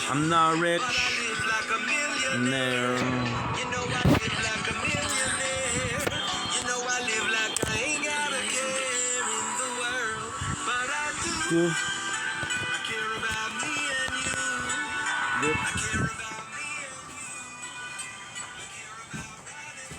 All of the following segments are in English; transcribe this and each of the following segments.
I'm not rich. But I live like a No. millionaire. You know I live like a millionaire. You know I live like I ain't got a care in the world. But I do. Dude. I care about me and you. Yep. I care about me and you. I care about riding.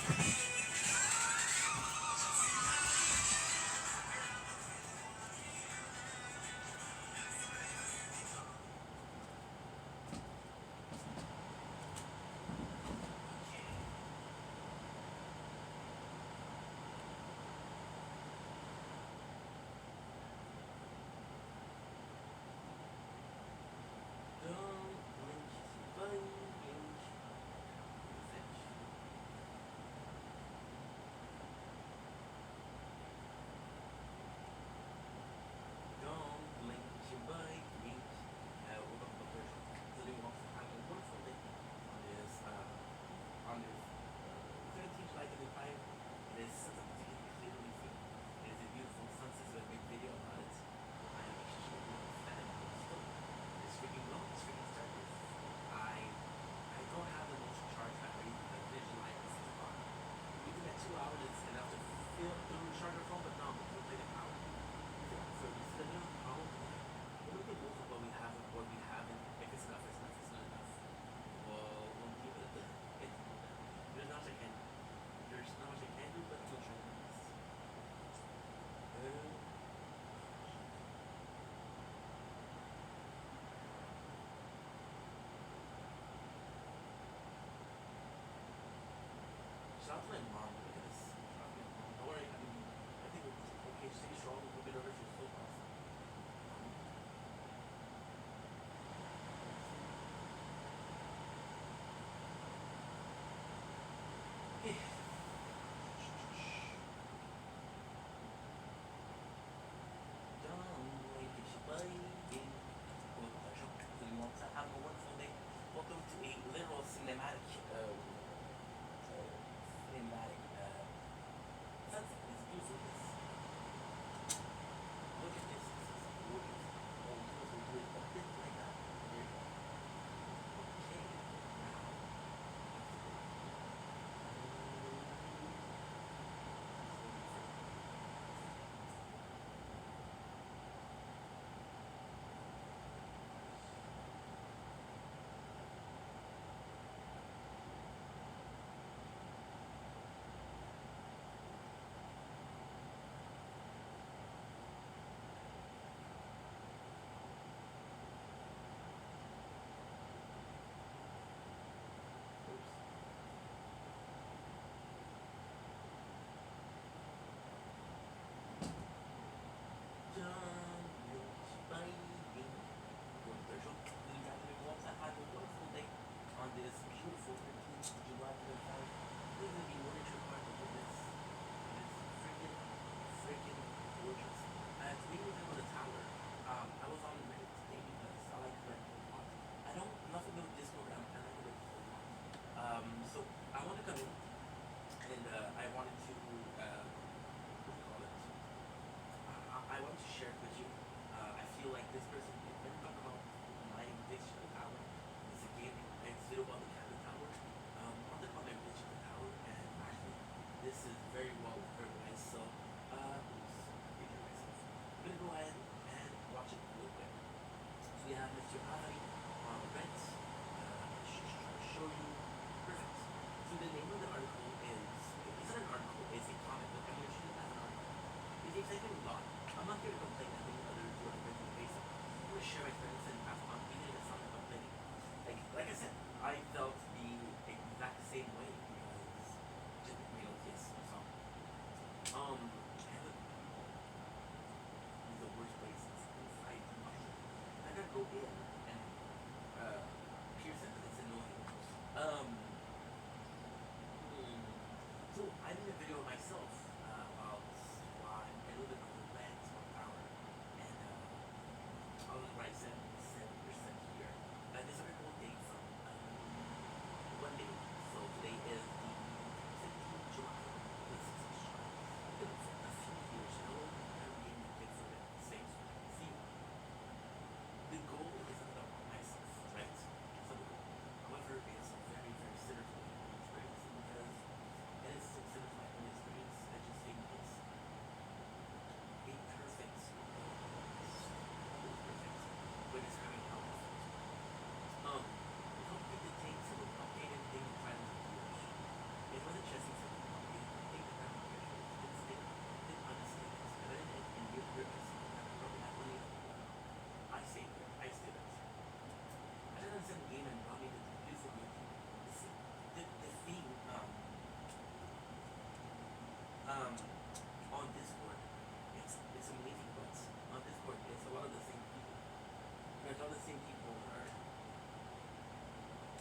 the same people are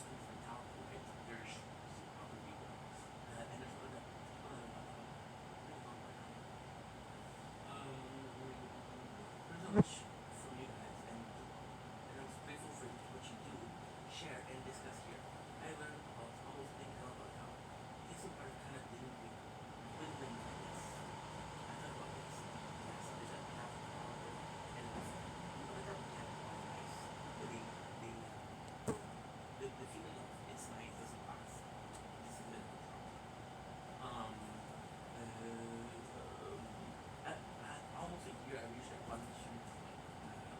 from top, right? There's other people, and there's other there's so much from you guys, and I'm grateful for what you do, share, and discuss here. I learned about almost thinking about how this part kind of dealing with living like this. I thought about this. Yeah, something that we have to follow, and you know, I thought we had to follow nice, but the feeling of it's nice doesn't last. This is a bit of a problem. At almost a year, I reached like 1 billion,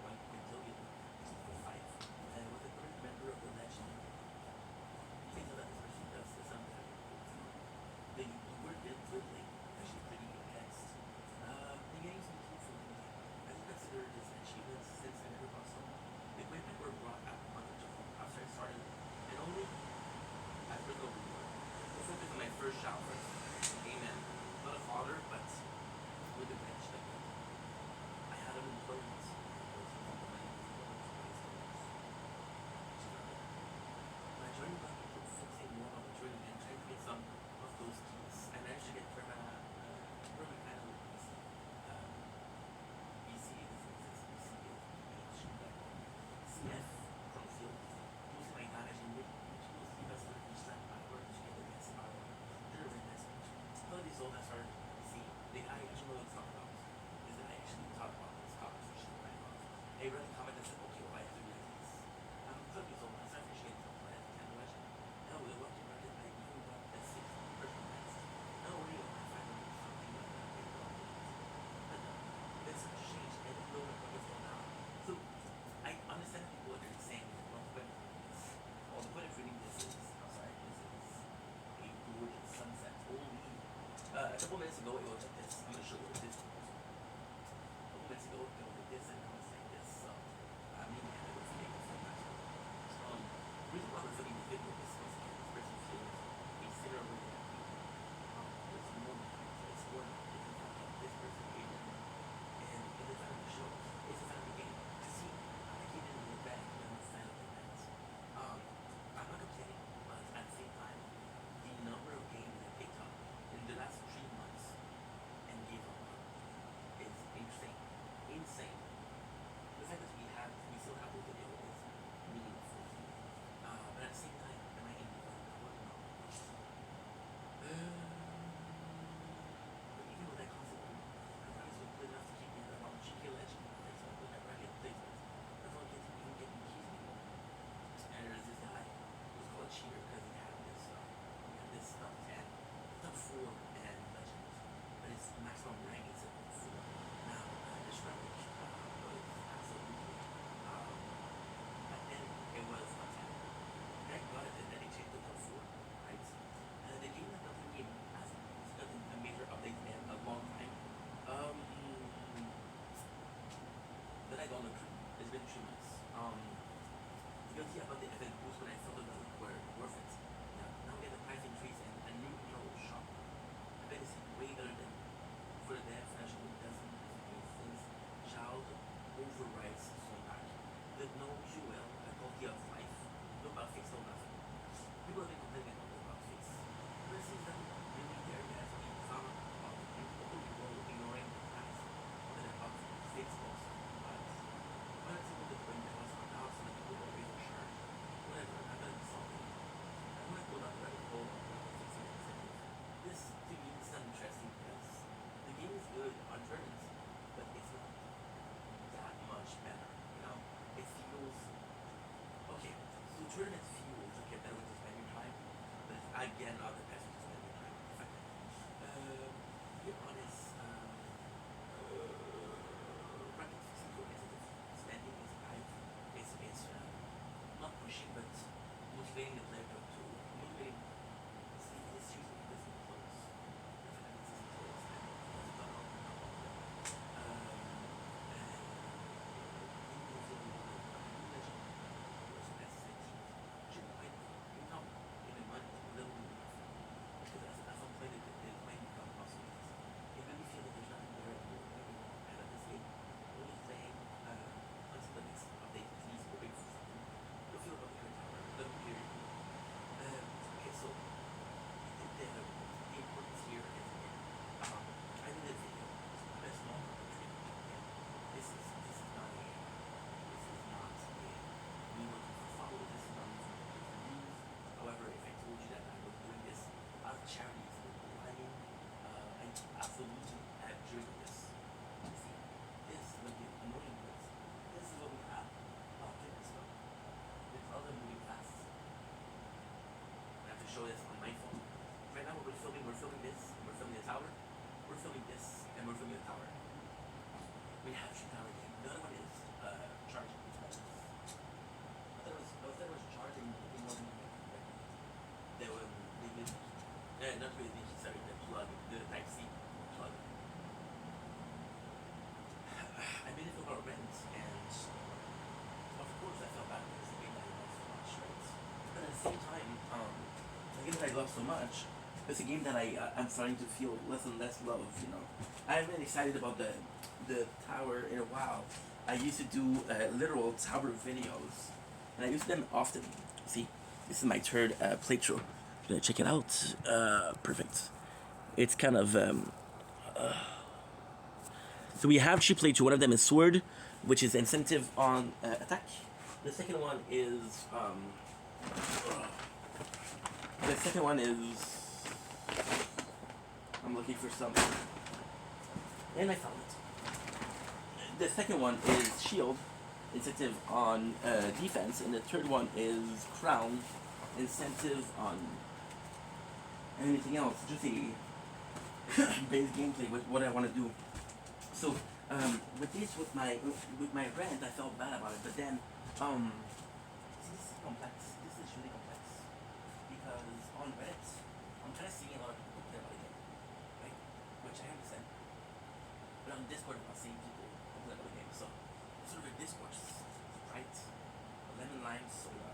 1 quintillion, with the third member of the legend. You can tell that this person does something that the word diddly actually pretty advanced. The game's been cool for me. I don't consider this an achievement since I never bought some. The equipment were brought out after I started, and only after the reward. We'll focus on my first child first. Amen. Not a father, but with a bench like that. I had an employment. When I joined the focusing more on the journey and trying to get some of those keys, I managed to get permanent kind of BC. BC is BC CF from field. Mostly my damage in mid tools give us the reach that backward to get against our German message. So this all that started to see the I actually know what it's talking about is that I actually talk about this conversation in my mouth. I read a comment that said, okay, well, I have to be like this. So this all I started finishing it up, I had to kind of watch it. No, the walking market, I even got a 60% next. No, we don't have 500 something like that. But there's such a change, and the lower markets go down. So I understand people what they're saying, but the point of reading this is, I'm sorry, this is a gorgeous sunset. Holy. A couple minutes ago, it was like this. I'm gonna show you what this was. A couple minutes ago, it was like this, and now it's like this. So, I mean, yeah, it was like this. The reason why we're filming the video is because this person feels a similar way that we do. There's more behind it. It's more than this person gave them. And in the time of the show, it's the time of the game. To see, I came in with a bag, and I'm a fan of the bands. I'm not complaining, but at the same time, the number of games I picked up in the last 3 months and gave up on is insane. Insane. The fact that we still have the video is meaningful. But at the same time, am I in the world? No. But even with that concept, I'm friends with good enough to keep me in the wrong GK legend. Whenever I get placements, I don't get to even get keys anymore. And there's this guy who's called Cheater because he had this top 10, top 4 and legend. But his maximum rank is at 4. Now, this rank was absolutely, and it was top 10. Thank God it did that, it changed to top 4, right? The game has not been as a major update in a long time. That I don't agree. It's been 3 months. Guilty about the event boost when I felt it were worth it. Now we have the price increase and a new control shop. I bet it's way better than for the dev financial doesn't since child overrides so back. With no UL, a quality of life, no bug fix, no nothing. People have been complaining about the bug fix. But it seems that really there yet to be found about people ignoring the facts that a bug fix most bugs. Why not people that bring the house on the house and the people don't raise their shirt? Whatever, I'm gonna be salty. I'm gonna go down the rabbit hole of bug fixing incentives. This to me is not interesting because the game is good on tournaments, but it's not that much better, you know? It feels okay, so tournaments feel like a better way to spend your time, but it's again not the best way to spend your time. In fact, to be honest, bracket fixing for incentive spending is not pushing but motivating the player to motivating see this usually this is close. Definitely this is close and it's not all not really the sorry, the plug, the Type C plug. I made it about rent, and of course I felt bad because the game that I love so much, right? But at the same time, the game that I love so much, it's a game that I'm starting to feel less and less love. You know, I'm really excited about the tower in a while. I used to do literal tower videos, and I use them often. See, this is my third playthrough. Check it out. Perfect. It's kind of so we have two playthrough. One of them is sword, which is incentive on attack. The second one is the second one is I'm looking for something, and I found it. The second one is shield, incentive on defense, and the third one is crown, incentive on anything else. Just a base gameplay with what I want to do. So with my rent, I felt bad about it, but then see, this is complex. This is really complex because on Reddit, I'm kind of seeing a lot of people play about the game, right? Which I understand. But on Discord, I'm not seeing people complain about the game. So it's sort of a discourse, right? Lemon lime soda.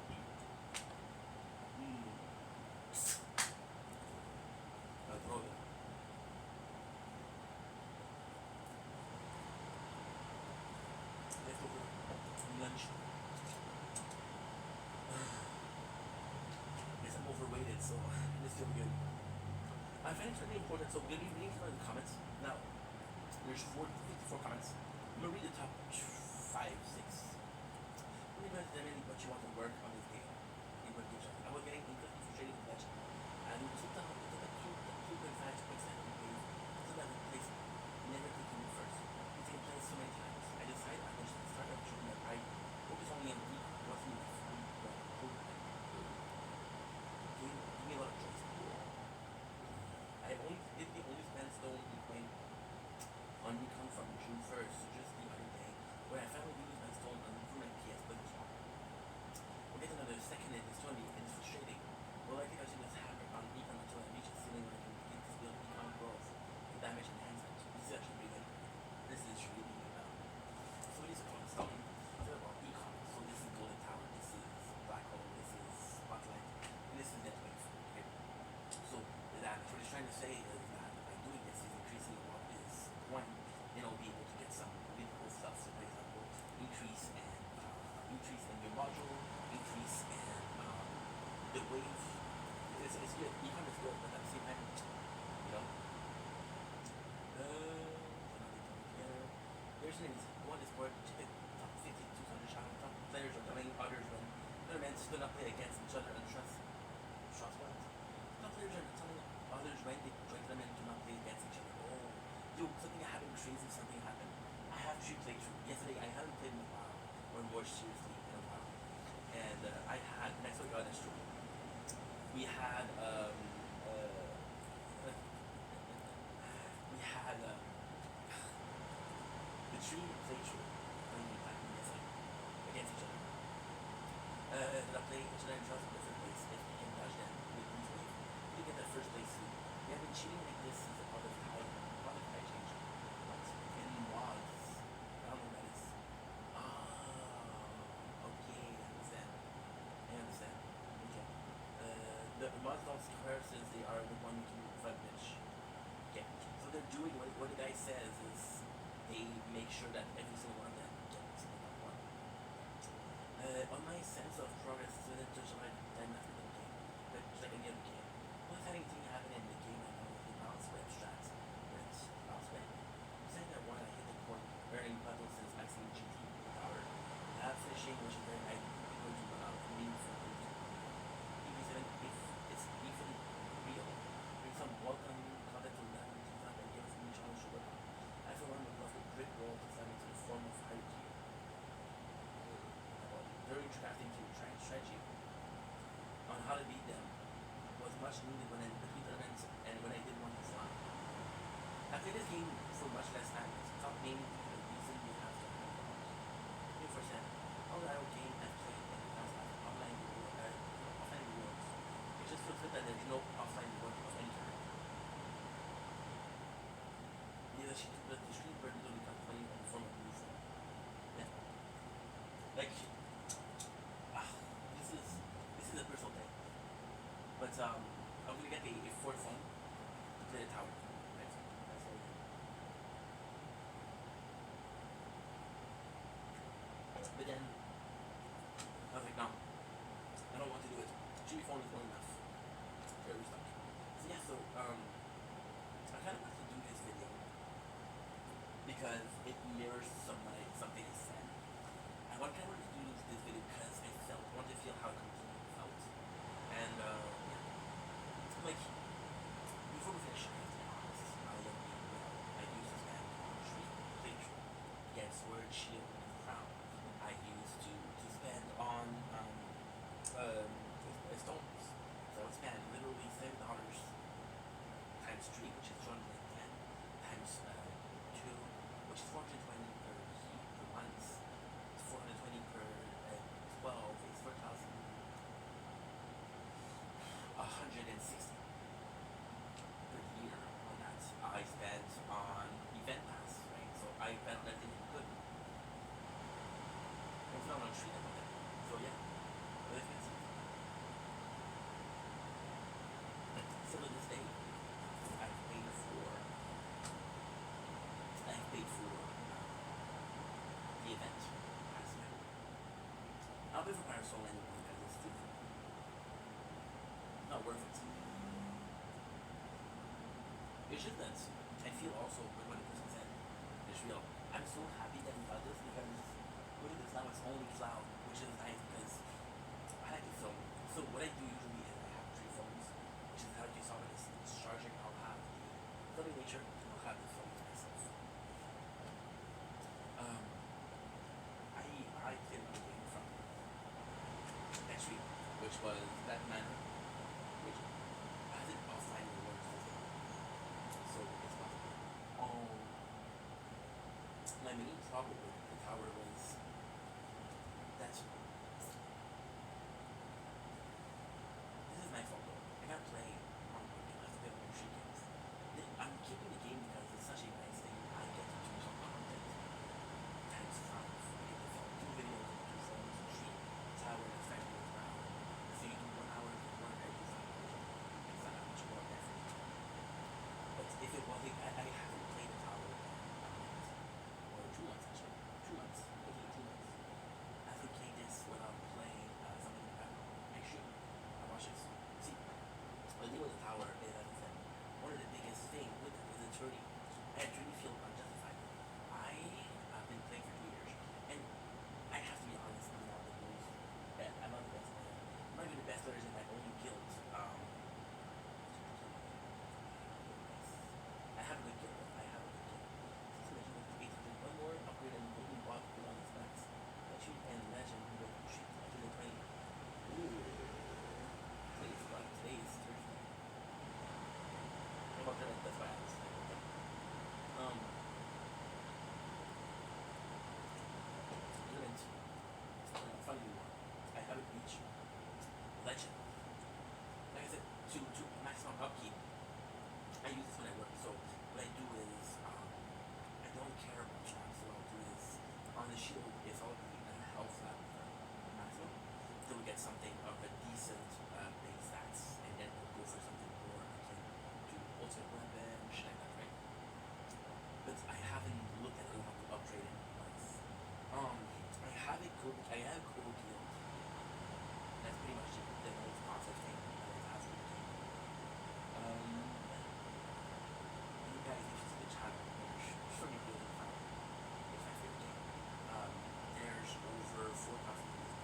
Droga. Leftover lunch. Guess I'm overweighted, so this feels good. I find it really important. So we'll be reading some of the comments now. There's 54 comments. I'm gonna read the top 5, 6. Really about what you want to work on this game. In what gives I was getting incredibly frustrated with that. And it took the 2.5 to 2.7 days. So that place never taking me first. It's taken place so many times. I decided I should start up shooting that I focus only on week, wasn't enough. Give me a lot of choice. The only spent stone coin on recon from June 1st to just the other day, when I finally used my stone on improving PS, but it's wrong. We'll get another second in this one, and it's frustrating. Well, I think I should just have it on recon until I reach a ceiling where I can begin to build recon growth and damage enhancement. This is actually really good. This is really good. So it is called stone. It's about recon. So this is golden tower, this is black hole, this is spotlight, and this is net wave. Okay. So that what it's trying to say is that by doing this, is increasing what is one, then I'll be able to get some really cool stuff. So for example, increase in your module, increase in the wave. It's good. Econ is good, but at the same time, you know. There's an one is for top 50, 200 shot. Top players are coming, others run. Other men still not play against each other and trust what? Top players are telling others when they join them and do not play against each other. Oh, dude, something happened crazy, something happened. I have 3 playthroughs. Yesterday, I haven't played in a while, or more seriously in a while. And I saw you on this true. We had, the 3 playthrough playing yesterday against each other. Did I play each other in trust in different ways? If we can dodge them with these waves, we get that first place seed. We have been cheating like this since the product high change. But in mods, I don't know what that is. Okay, I understand. Okay. The mods don't square since they are the one to front bench. Okay. So they're doing what the guy says is they make sure that every single one of them gets that one. On my sense of progress, it's been just like time after the game, but just like any other game. Well, if anything happened in the game, I know the mouse web strats, mouse web. Saying that one, I hit the court, earning puzzles since maxing GT power. Not finishing, which is very high, going to run out of meaningful movement. Even if it's even real, bring some welcome content to that, and give us a new challenge to work on. I for one would love a grid roll to send into the form of hierarchy. Very crafting to try strategy on how to beat them was much needed when I between tournaments and when I did one this line. I played this game for much less time. It's top name for the reason you have to have the most. For example, all the other game I've played in the past offline rewards. It just feels good that there's no offline reward of any kind. that the screen bird literally comes playing in the form of blue phone. Yeah. Like, ah, this is a personal thing. But I'm gonna get a Ford phone to play the tower. Right? That's all. But then I was like, no, I don't want to do it. Chewy phone is not enough. Very stuck. So yeah, I kind of want to do this video because it mirrors something I said. I kind of wanted to do this video because I wanted to feel how it completely felt. And yeah, like before we finish, I have to be honest. I used to spend on street picture against sword, shield, and crown. I used to spend on stones. So I would spend literally $7 times 3, which is 210, times 2, which is 420 per month. It's 420 per 12 is 4,160 per year on that. I spent on event pass, right? So I spent on everything you could. It's not on treat about that. So yeah, really expensive. Still to this day, I've paid for the event pass member. I'll pay for Parasol anymore because it's stupid. Not worth it. It's just that I feel also like what the person said is real. I'm so happy that we got this because look at this now, it's only cloud, which is nice because I like to film. So what I do usually is I have 3 phones, which is how you saw when it's charging. I'll have the filming nature, I'll have the phone myself. I played another game from next week, which was that manner, which I had it offline in the work, so it's possible. My main problem with the tower was that this is my fault though. I can't play on my game. I have to play on my street games. I'm keeping the game because it's such a nice thing. I get to do some content times 5. I get to film 2 videos on 2 phones, street, tower, that's 5 videos per hour. So you do 1 hour of work, I do 5 videos. It's not that much more effort. But if it was, I haven't played the tower in a month. Or 2 months actually. 2 months. Okay, 2 months. I haven't played this when I'm playing something in the background. I should. I watch this. See, the thing with the tower is, as I said, one of the biggest things with it is attorney. I truly feel unjustified. I have been playing for 2 years, and I have to be honest, I'm not the most. I'm not the best player. I'm not even the best players in my own guild. I have a good guild. I have a good guild. 600, 800, one more upgrade and golden block put on his max. Legend and legend with sheet 120. Ooh. Today's luck. Today is Thursday. That's why I was saying. Element. Funny one. I have a reach. Legend. Like I said, to maximum upkeep, I use this when I work. So what I do is I don't care about traps. So what I'll do is on the shield it's all the health level maximum. So we get something of a decent base stats, and then we'll go for something more akin to ultimate weapon, shit like that, right? But I haven't looked at a lot to upgrade it once. I have a cool guild. That's pretty much the most positive thing that I have for the game. You guys, if you see the channel, show me building file. It's my favorite game. There's over 4,000 views.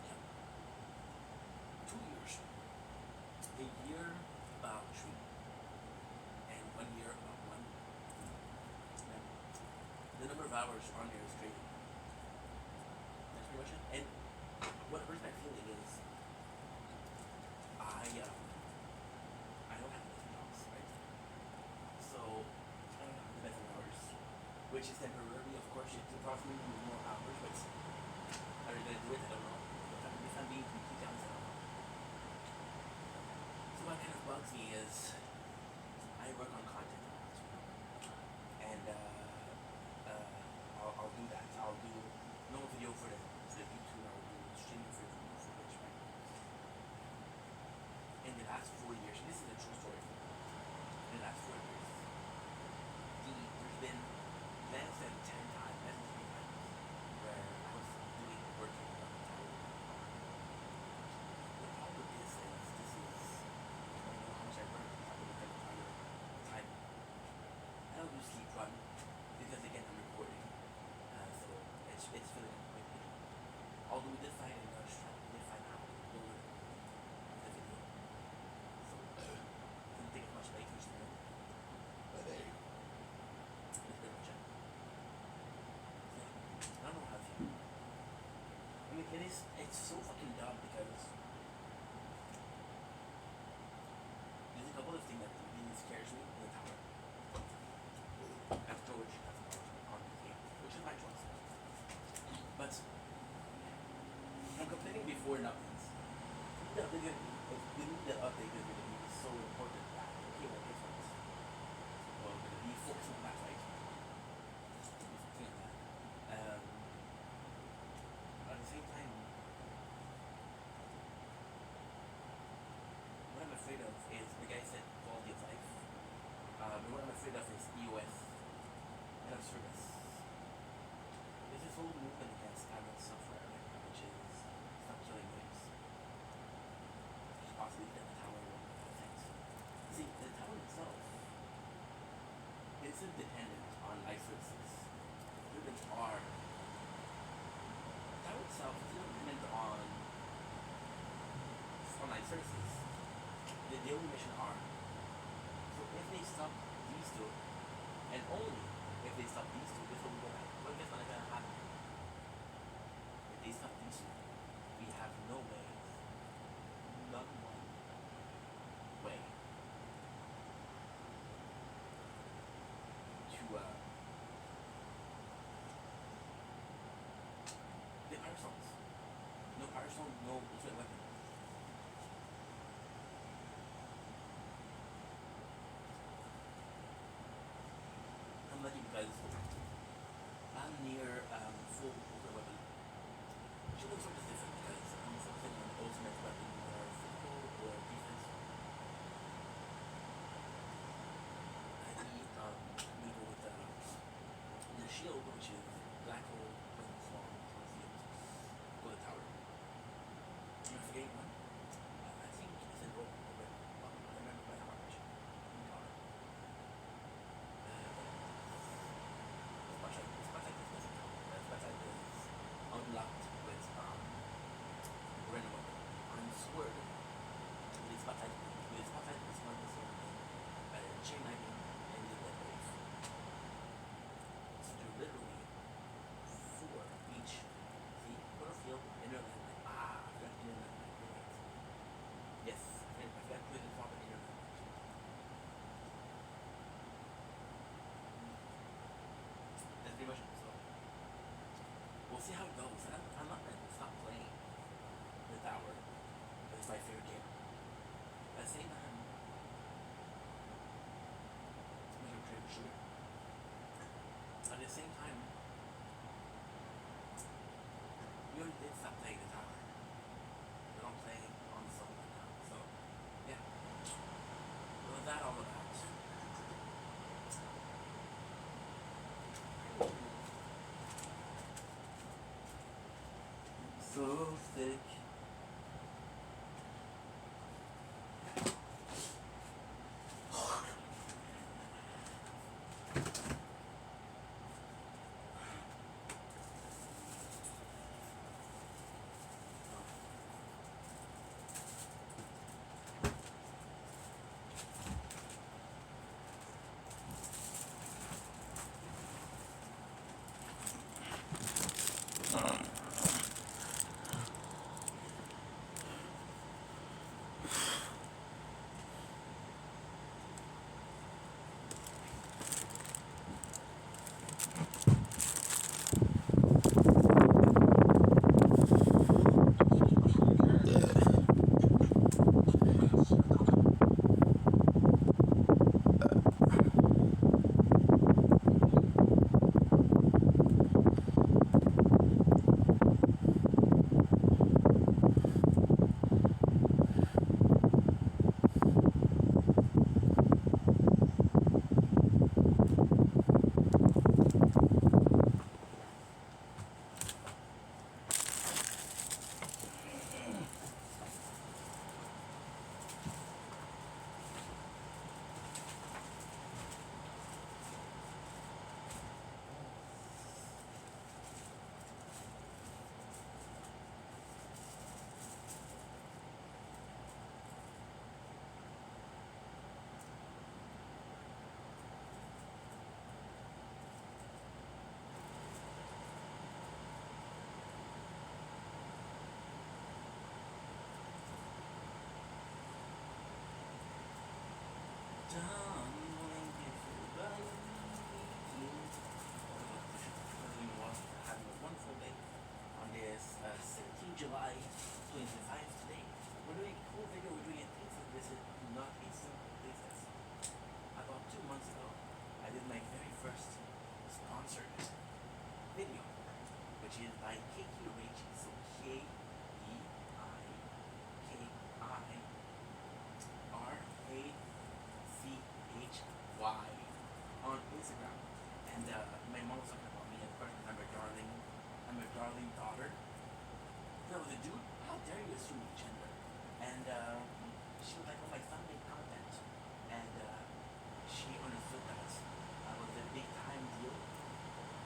Yeah. 2 years. A year about 3. And 1 year about 1. Yeah. The number of hours on there is crazy. That's pretty much it. And what hurts my feeling is I don't have enough jobs, right? So I don't have the best hours, which is temporarily, of course, it cost me more hours, but are you gonna do it? I don't know. If I'm being completely honest, I don't know. what kind of bugs me is I work on content a lot, and I'll do that. I'll do no video for the YouTube. I'll do streaming for Twitch, right? In the last 4 years, this is a true story. In the last 4 years, there's been less than 10 times, less than 3 times, where I was working on the tower. The problem with this is, I don't know how much I work on the entire time. I don't do sleep run, because again, I'm recording, so it's filling up quickly. Although we did find another strap, we did find out lower the video. So, didn't take as much light to film. But there you go. It's pretty much it. So, I don't know how to feel. I mean, it's so fucking dumb because there's a couple of things that really scares me in the tower. I've told you that's on the game, which is my choice. But I'm complaining before it updates. The update is going to be so important that okay, well, guess what? Well, we're going to be focusing on that, right? Focusing on that. At the same time, what I'm afraid of is the guy said quality of life. But what I'm afraid of is EOS, end of service. There's this whole movement against Amazon software, right, which is stop killing games. Which is possibly the tower and all things. See, the tower itself isn't dependent on life services. Even are. The tower itself isn't dependent on life services. The only mission are. So if they stop these two, and only if they stop these two, this will be what is going to happen. If they stop these two, we have no way, not one way to the power stones. No power stone, no ultimate weapon. I'm lucky because I'm near full ultimate weapon. Which looks sort of different because I'm focusing on ultimate weapon or physical or defense. I need we go with the shield, which is black hole with long field. Go to the tower. Am I forgetting one? I think it's in roll. I remember by heart. Tower. Spotlight is unlocked with random weapon. On sword, with spotlight is one of the same thing. Chain lightning and the death wave. So they're literally 4 each. See, quarter field, inner landmine. I forgot inner landmine. Right. Yes, I forgot to put it on inner landmine. That's pretty much it. So we'll see how it goes. I'm not going to stop playing the tower. It's my favorite game. At the same time, I'm pretty sure. At the same time, we already did stop playing the tower. We're not playing on the song right now. So yeah. What was that all about? So thick. Instagram, and my mom was talking about me, of course, because I'm her darling daughter. There was a dude, how dare you assume gender? And she was like, oh, my son made content. And she understood that was a big time deal.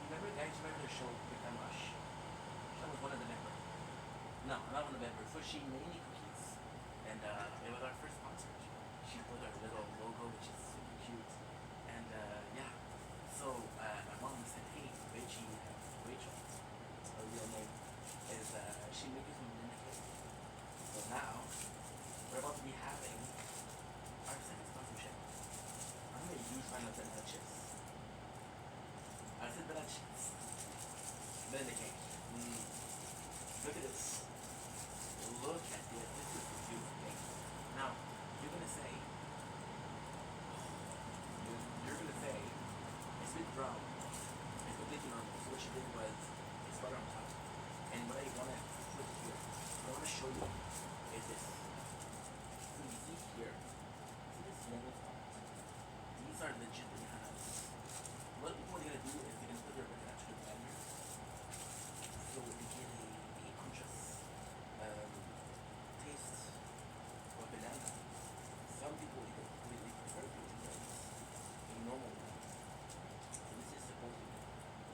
Remember, guys, remember the show Big Time Rush? That was one of the members. No, not one of the members. So she made me cookies. And it was our first concert. She put her little logo, which is super cute. And yeah. So my mom said, hey, Rachel, her real name, is she made me some vanilla cake. So now, we're about to be having our second sponsorship. I'm a huge fan of vanilla chips. I said vanilla chips. Vanilla cake. Look at this. Look at this. This is a beautiful cake. Now, you're gonna say, it's a bit brown. It's completely normal. So what she did was, it's butter on top. And what I wanna put here, I wanna show you is this. So you see here, see this yellow spot? These are legit bananas. What people are gonna do is they're gonna put their banana to the blender. So we get a conscious taste of banana. Some people even completely prefer to eat a normal one. So this is supposed to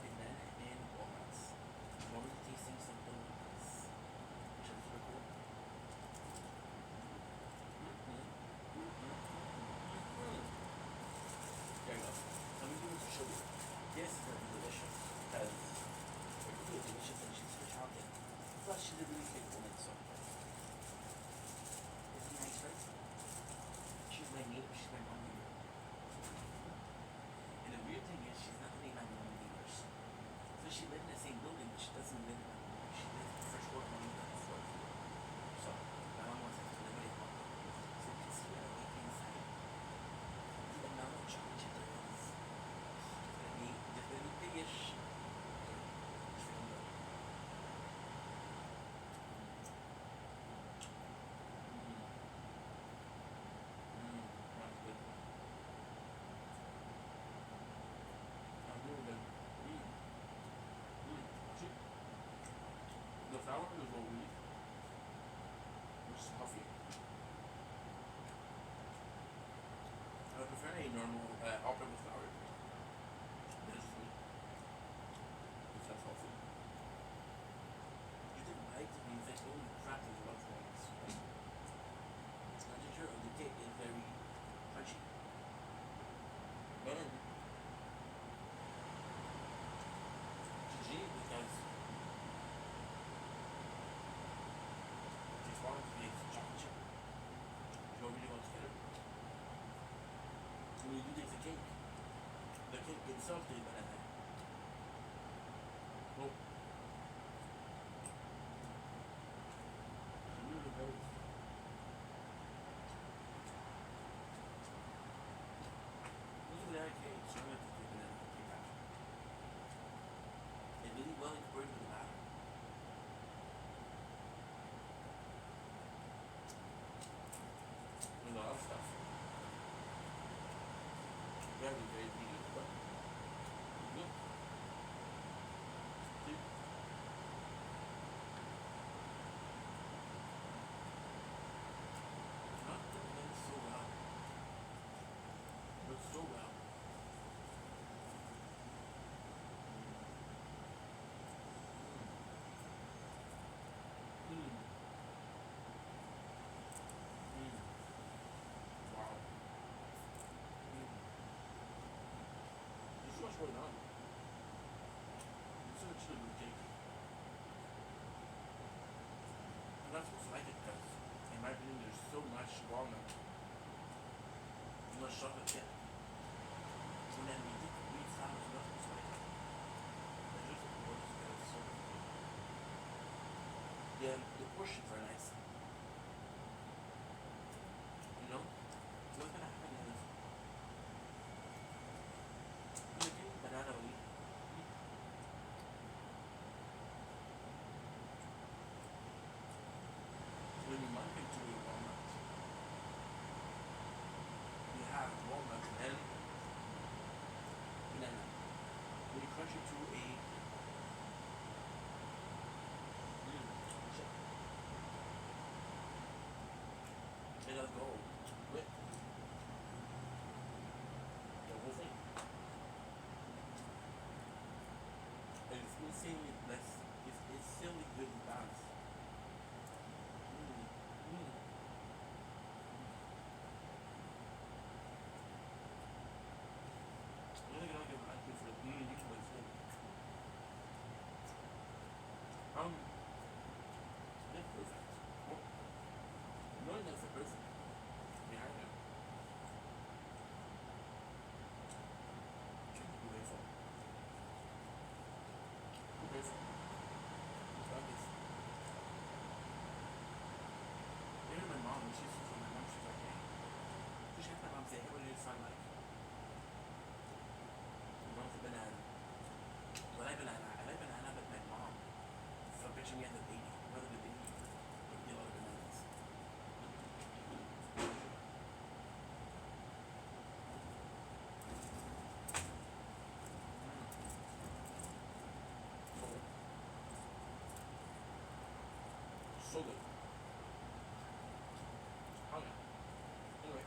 be banana and walnuts. I'm already tasting something like this, which is super cool. There you go. Let me do this to show you. This is gonna be delicious because it's really delicious and she's super talented. Plus, she's a really big woman, so isn't it nice, right? She's my neighbor. She's my mom neighbor. And the weird thing is, she's not only my mom neighbors. So she lived in the same building, but she doesn't live in my building. She lives in the first floor, mom lives on the fourth floor. So my mom wants us to live with mom. So you can see what I like inside. The amount of chocolate chip there is. It's gonna be big-ish. It's really good. That's good. I'm really good. See? The flour is what we eat, which is healthy. I would prefer a normal all-purpose flour. That is sweet. It's less healthy. You didn't like to be like, oh crap, there's a lot of things, right? I'm not sure the cake is very crunchy. And Gigi, because she's wanted to be a chocolate chip. She don't really want to get it. When you do take the cake itself is banana. Oh. Really very. This is banana cake, so I'm going to take banana cake out. It really well incorporated with the batter. There's a lot of stuff. Very, very big, but good. See? Not the blend so well. But so well. Wow. There's so much going on. It's such a good cake. I'm not supposed to like it because, in my opinion, there's so much walnut, so much chocolate chip. And then we did wheat flour, so not supposed to like it. But just the works, it's so good. The portions are nice. You know? So what's gonna happen is, you're getting banana wheat. When you munk into a walnut, you have walnut and then charge you through a shit. It does go with the whole thing. And it's insanely less. It's insanely good and balanced. I'm gonna give my ice for the you can wait. It's perfect. Well, knowing that's the person behind it. Who pays for? Who pays for? That is. Even my mom, when she used to tell my mom, she's like, hey. So she had my mom say, hey, what did your son like? My mom's a banana. Well, I like banana, but my mom. So picture me as a baby. Not a baby. But a lot of bananas. So good. Oh yeah. Anyway.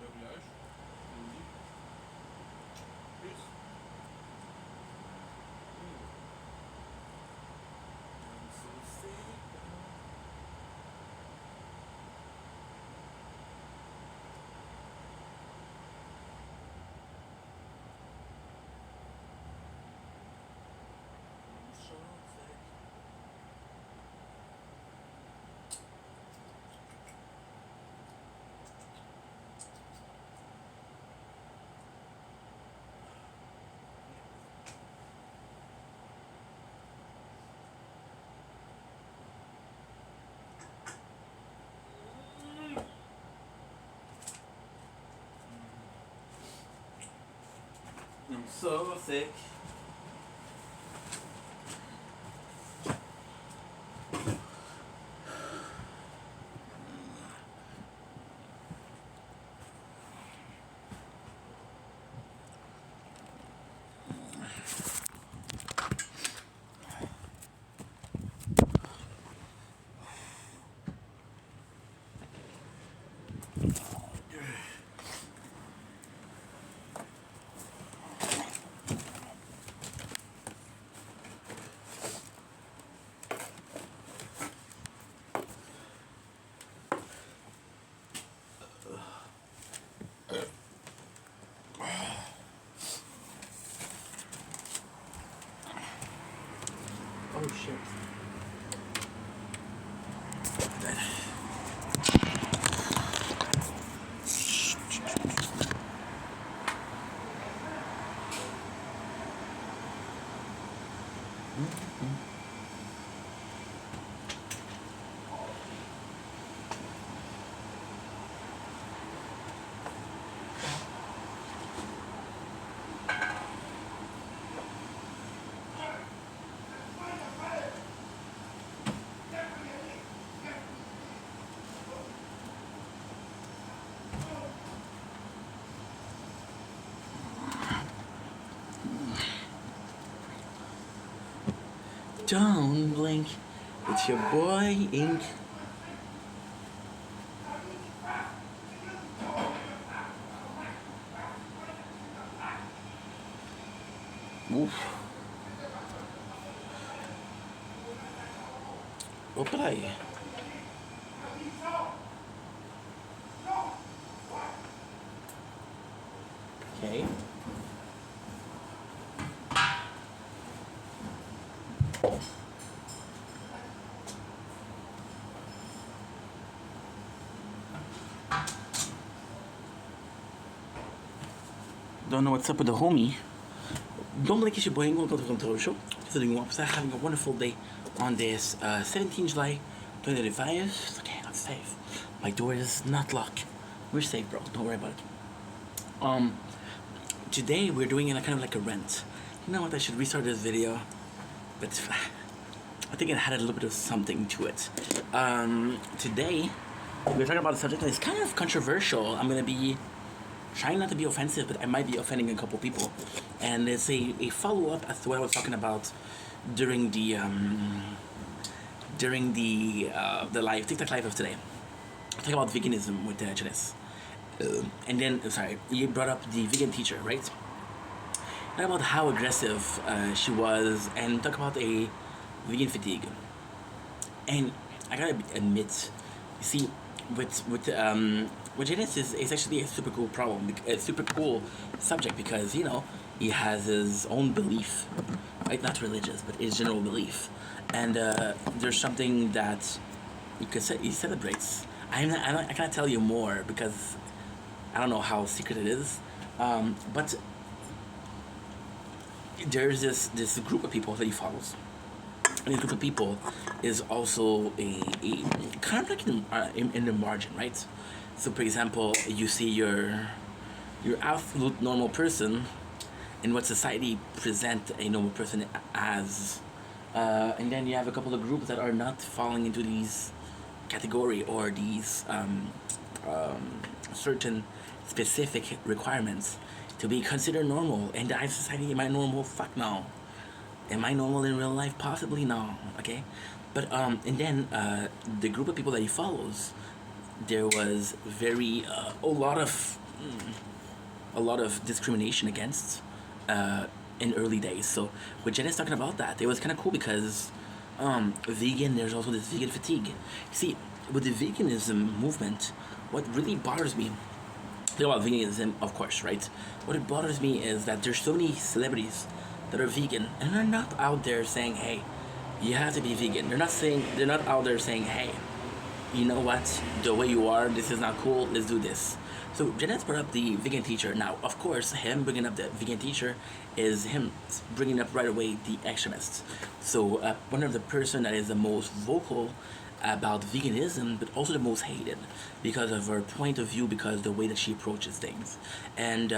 Voyage. Peace. I'm so sick. I'm so sick. I'm so sick. Oh shit. Don't blink. It's your boy Ink. Oof. Oplay. Okay. Don't know what's up with the homie. Don't blink, it's your boy Ink. Welcome to the Control Show. Considering what I'm having a wonderful day on this 17 July 2025. Okay, I'm safe. My door is not locked. We're safe, bro. Don't worry about it. Today we're doing kind of like a rant. You know what? I should restart this video, but I think it had a little bit of something to it. Today we're talking about a subject that is kind of controversial. I'm gonna be trying not to be offensive, but I might be offending a couple people. And it's a follow up as to what I was talking about during the live TikTok live of today. Talking about veganism with Janice. And then, sorry, you brought up the vegan teacher, right? Talk about how aggressive she was, and talk about a vegan fatigue. And I gotta admit, you see, with Janice is actually a super cool problem, a super cool subject because he has his own belief, right? Not religious, but his general belief, and there's something that he celebrates. I can't tell you more because I don't know how secret it is, but there's this group of people that he follows. And this group of people is also a kind of like in the margin, right? So, for example, you see your absolute normal person and what society present a normal person as, and then you have a couple of groups that are not falling into these category or these certain specific requirements to be considered normal. And the high society, am I normal? Fuck no. Am I normal in real life? Possibly no. Okay, but and then the group of people that he follows, there was a lot of discrimination against in early days. So with Janice talking about that, it was kind of cool because vegan. There's also this vegan fatigue. See, with the veganism movement, what really bothers me. Think about veganism, of course, right? What it bothers me is that there's so many celebrities that are vegan and they're not out there saying, "Hey, you have to be vegan." They're not out there saying, "Hey, you know what? The way you are, this is not cool. Let's do this." So Jeanette brought up the vegan teacher. Now, of course, him bringing up the vegan teacher is him bringing up right away the extremists. So one of the person that is the most vocal about veganism, but also the most hated because of her point of view, because the way that she approaches things. And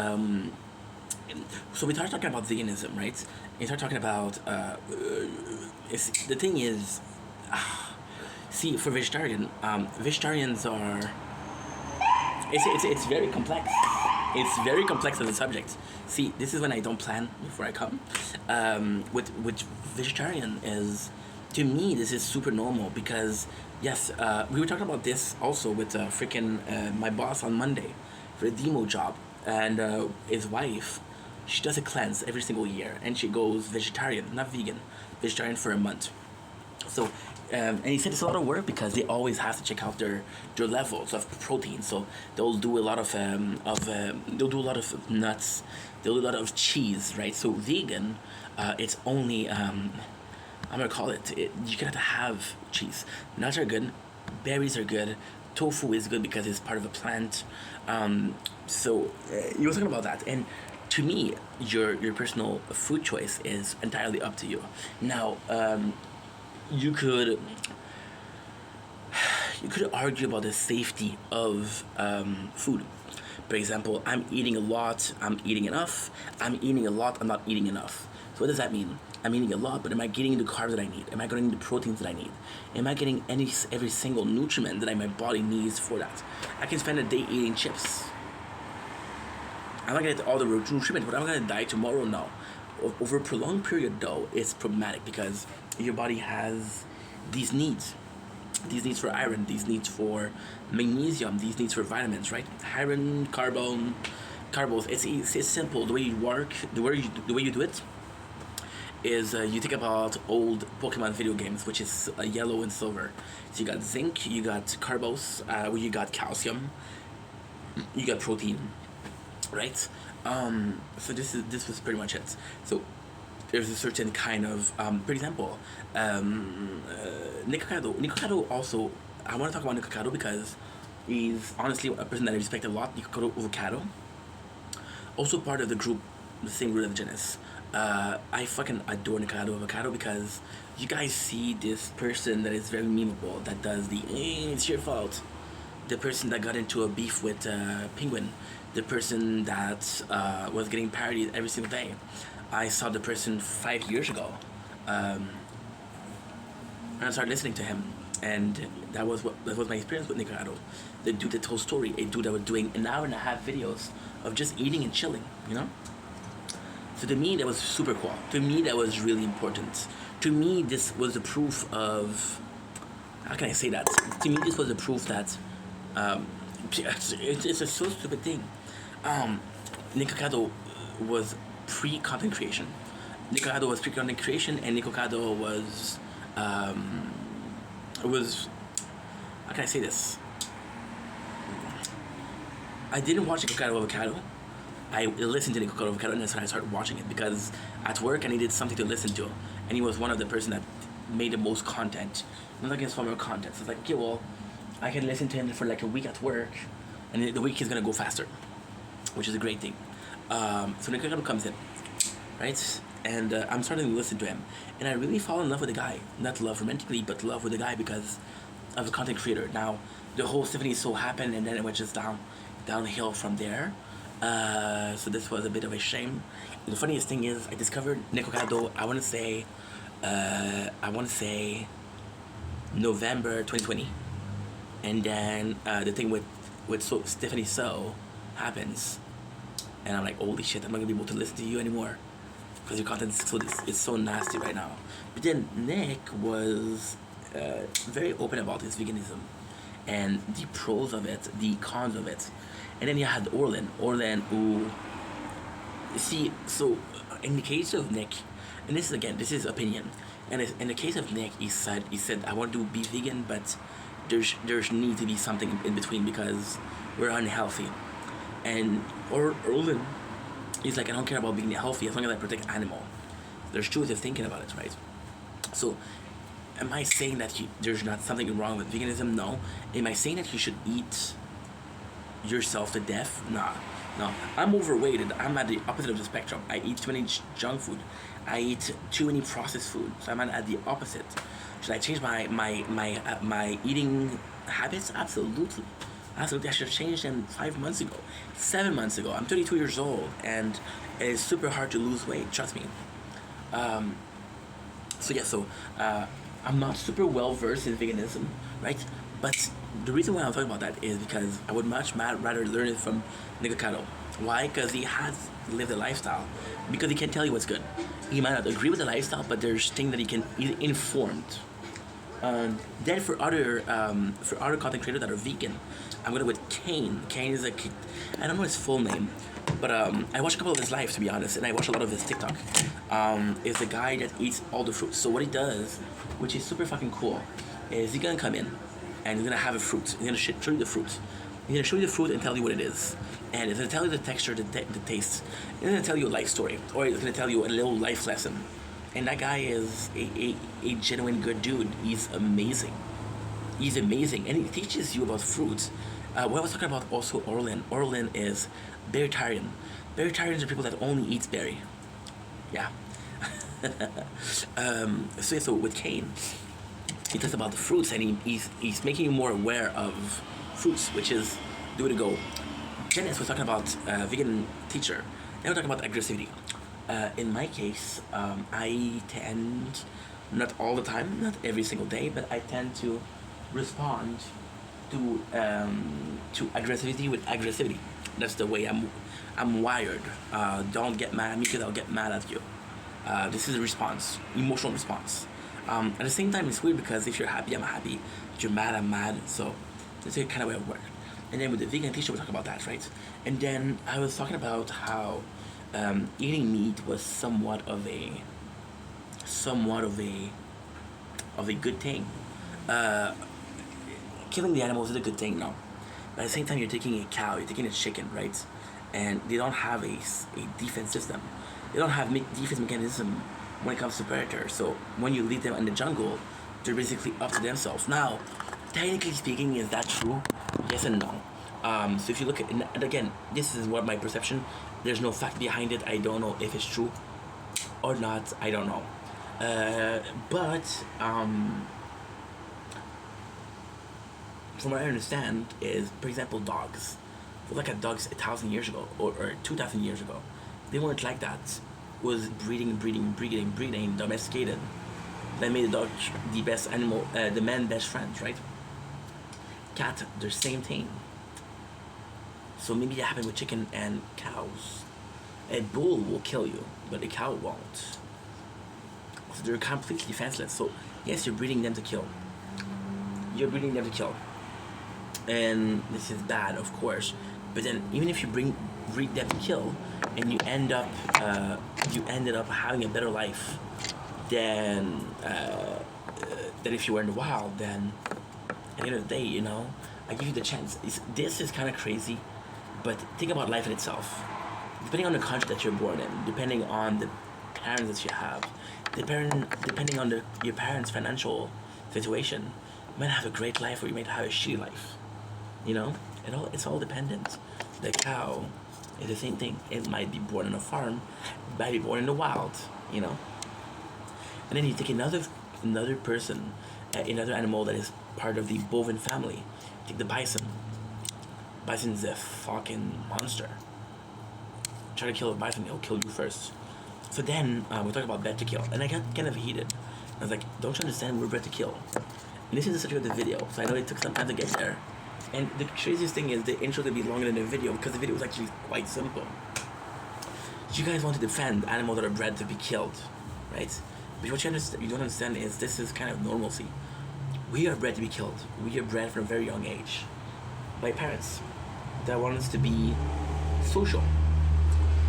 so we start talking about veganism, right? We start talking about the thing is, see, for vegetarians are. It's very complex. It's very complex as a subject. See, this is when I don't plan before I come. With vegetarian is, to me, this is super normal because yes, we were talking about this also with my boss on Monday for a demo job, and his wife, she does a cleanse every single year, and she goes vegetarian, not vegan, vegetarian for a month. So, and he said it's a lot of work because they always have to check out their levels of protein. So they'll do a lot of they'll do a lot of nuts, they'll do a lot of cheese, right? So vegan, it's only I'm gonna call it. You gotta have cheese. Nuts are good, berries are good, tofu is good because it's part of a plant. So you were talking about that, and to me, your personal food choice is entirely up to you. Now, you could argue about the safety of food. For example, I'm eating a lot, I'm eating enough. I'm eating a lot, I'm not eating enough. So what does that mean? I'm eating a lot, but am I getting the carbs that I need? Am I getting the proteins that I need? Am I getting every single nutriment that my body needs for that? I can spend a day eating chips. I'm not gonna get all the nutriment, but I'm gonna die tomorrow. No. Over a prolonged period, though, it's problematic because your body has these needs. These needs for iron, these needs for magnesium, these needs for vitamins, right? Iron, carbs. It's simple. The way you work, the way you do it, is you think about old Pokemon video games, which is yellow and silver. So you got zinc, you got carbos, you got calcium, you got protein, right? So this was pretty much it. So there's a certain kind of, for example, Nikocado also, I want to talk about Nikocado because he's honestly a person that I respect a lot. Nikocado Avocado, also part of the group, the same group of Genesis. I fucking adore Nikocado Avocado because you guys see this person that is very memeable, that does it's your fault. The person that got into a beef with Penguin, the person that was getting parodied every single day. I saw the person 5 years ago, and I started listening to him, and that was my experience with Nikocado. The dude that told story, a dude that was doing an hour and a half videos of just eating and chilling, you know. So to me, that was super cool. To me, that was really important. To me, this was the proof of, how can I say that? To me, this was the proof that it's a so stupid thing. Nikocado was pre-content creation. Nikocado was pre-content creation, and Nikocado was how can I say this? I didn't watch Nikocado Avocado. I listened to Nikocado Avocado, and that's when I started watching it because at work I needed something to listen to, and he was one of the person that made the most content. I'm not against former content. So it's like, okay, well, I can listen to him for like a week at work, and the week is gonna go faster, which is a great thing. So Nikocado comes in, right? And I'm starting to listen to him, and I really fall in love with the guy. Not love romantically, but love with the guy because of the content creator. Now, the whole Stephanie So happened, and then it went just downhill from there. So this was a bit of a shame. The funniest thing is, I discovered Nikocado. I want to say November 2020, and then the thing with Stephanie So happens, and I'm like, holy shit, I'm not gonna be able to listen to you anymore because your content is so nasty right now. But then Nick was very open about his veganism and the pros of it, the cons of it. And then you had Orlin who, see, so in the case of Nick, and this is opinion, and in the case of Nick, he said I want to be vegan, but there's need to be something in between because we're unhealthy. And Orlin, he's like, I don't care about being healthy as long as I protect animal. There's two ways of thinking about it, right? So, am I saying that there's not something wrong with veganism? No. Am I saying that you should eat yourself to death? Nah. No. I'm overweighted. I'm at the opposite of the spectrum. I eat too many junk food. I eat too many processed food. So I'm at the opposite. Should I change my eating habits? Absolutely. Absolutely. I should have changed them 5 months ago, 7 months ago. I'm 32 years old, and it is super hard to lose weight. Trust me. I'm not super well versed in veganism, right? But the reason why I'm talking about that is because I would much rather learn it from Nikocado. Why? Because he has lived a lifestyle. Because he can tell you what's good. He might not agree with the lifestyle, but there's things that he's informed. Then for other content creators that are vegan, I'm gonna with Kane. Kane is I don't know his full name, but I watched a couple of his lives, to be honest, and I watched a lot of his TikTok. Is a guy that eats all the fruits. So what he does, which is super fucking cool, is he's gonna come in and he's gonna have a fruit. He's gonna show you the fruit. He's gonna show you the fruit and tell you what it is, and it's gonna tell you the texture, the taste. He's gonna tell you a life story, or he's gonna tell you a little life lesson. And that guy is a genuine good dude. He's amazing. He's amazing, and he teaches you about fruits. What I was talking about also, Orlin. Orlin is berrytarian. Berrytarians are people that only eat berry. Yeah. So with Kane, he talks about the fruits, and he's making you more aware of fruits, which is the way to go. Dennis was talking about vegan teacher. They were talking about aggressivity. In my case, I tend, not all the time, not every single day, but I tend to respond to aggressivity with aggressivity. That's the way I'm wired. Don't get mad at me because I'll get mad at you. This is a response, emotional response. At the same time, it's weird because if you're happy, I'm happy. If you're mad, I'm mad. So that's the kind of way it works. And then with the vegan teacher, we talk about that, right? And then I was talking about how eating meat was somewhat of a good thing. Killing the animals is a good thing, no. But at the same time, you're taking a cow, you're taking a chicken, right? And they don't have a defense system. They don't have defense mechanism when it comes to predators. So when you leave them in the jungle, they're basically up to themselves. Now, technically speaking, is that true? Yes and no. So if you look at, and again, this is what my perception. There's no fact behind it. I don't know if it's true or not. I don't know. But from what I understand is, for example, dogs. If you look at dogs 1,000 years ago or 2,000 years ago, they weren't like that. It was breeding, domesticated. That made the dog the best animal, the man best friend, right? Cat, the same thing. So maybe that happened with chicken and cows. A bull will kill you, but a cow won't. So they're completely defenseless. So yes, you're breeding them to kill. You're breeding them to kill. And this is bad, of course. But then even if you breed them to kill, and you ended up having a better life than if you were in the wild, then at the end of the day, I give you the chance. This is kind of crazy, but think about life in itself. Depending on the country that you're born in, depending on the parents that you have, depending on your parents' financial situation, you might have a great life or you might have a shitty life. It's all dependent. The cow is the same thing. It might be born on a farm, it might be born in the wild. And then you take another person, another animal that is part of the bovine family. Take the bison. Bison is a fucking monster. Try to kill a bison, it'll kill you first. So then we talk about bred to kill, and I got kind of heated. I was like, don't you understand? We're bred to kill. And this is the subject of the video, so I know it took some time to get there. And the craziest thing is the intro could be longer than the video because the video was actually quite simple. You guys want to defend animals that are bred to be killed, right? But what you don't understand is this is kind of normalcy. We are bred to be killed. We are bred from a very young age by parents that want us to be social.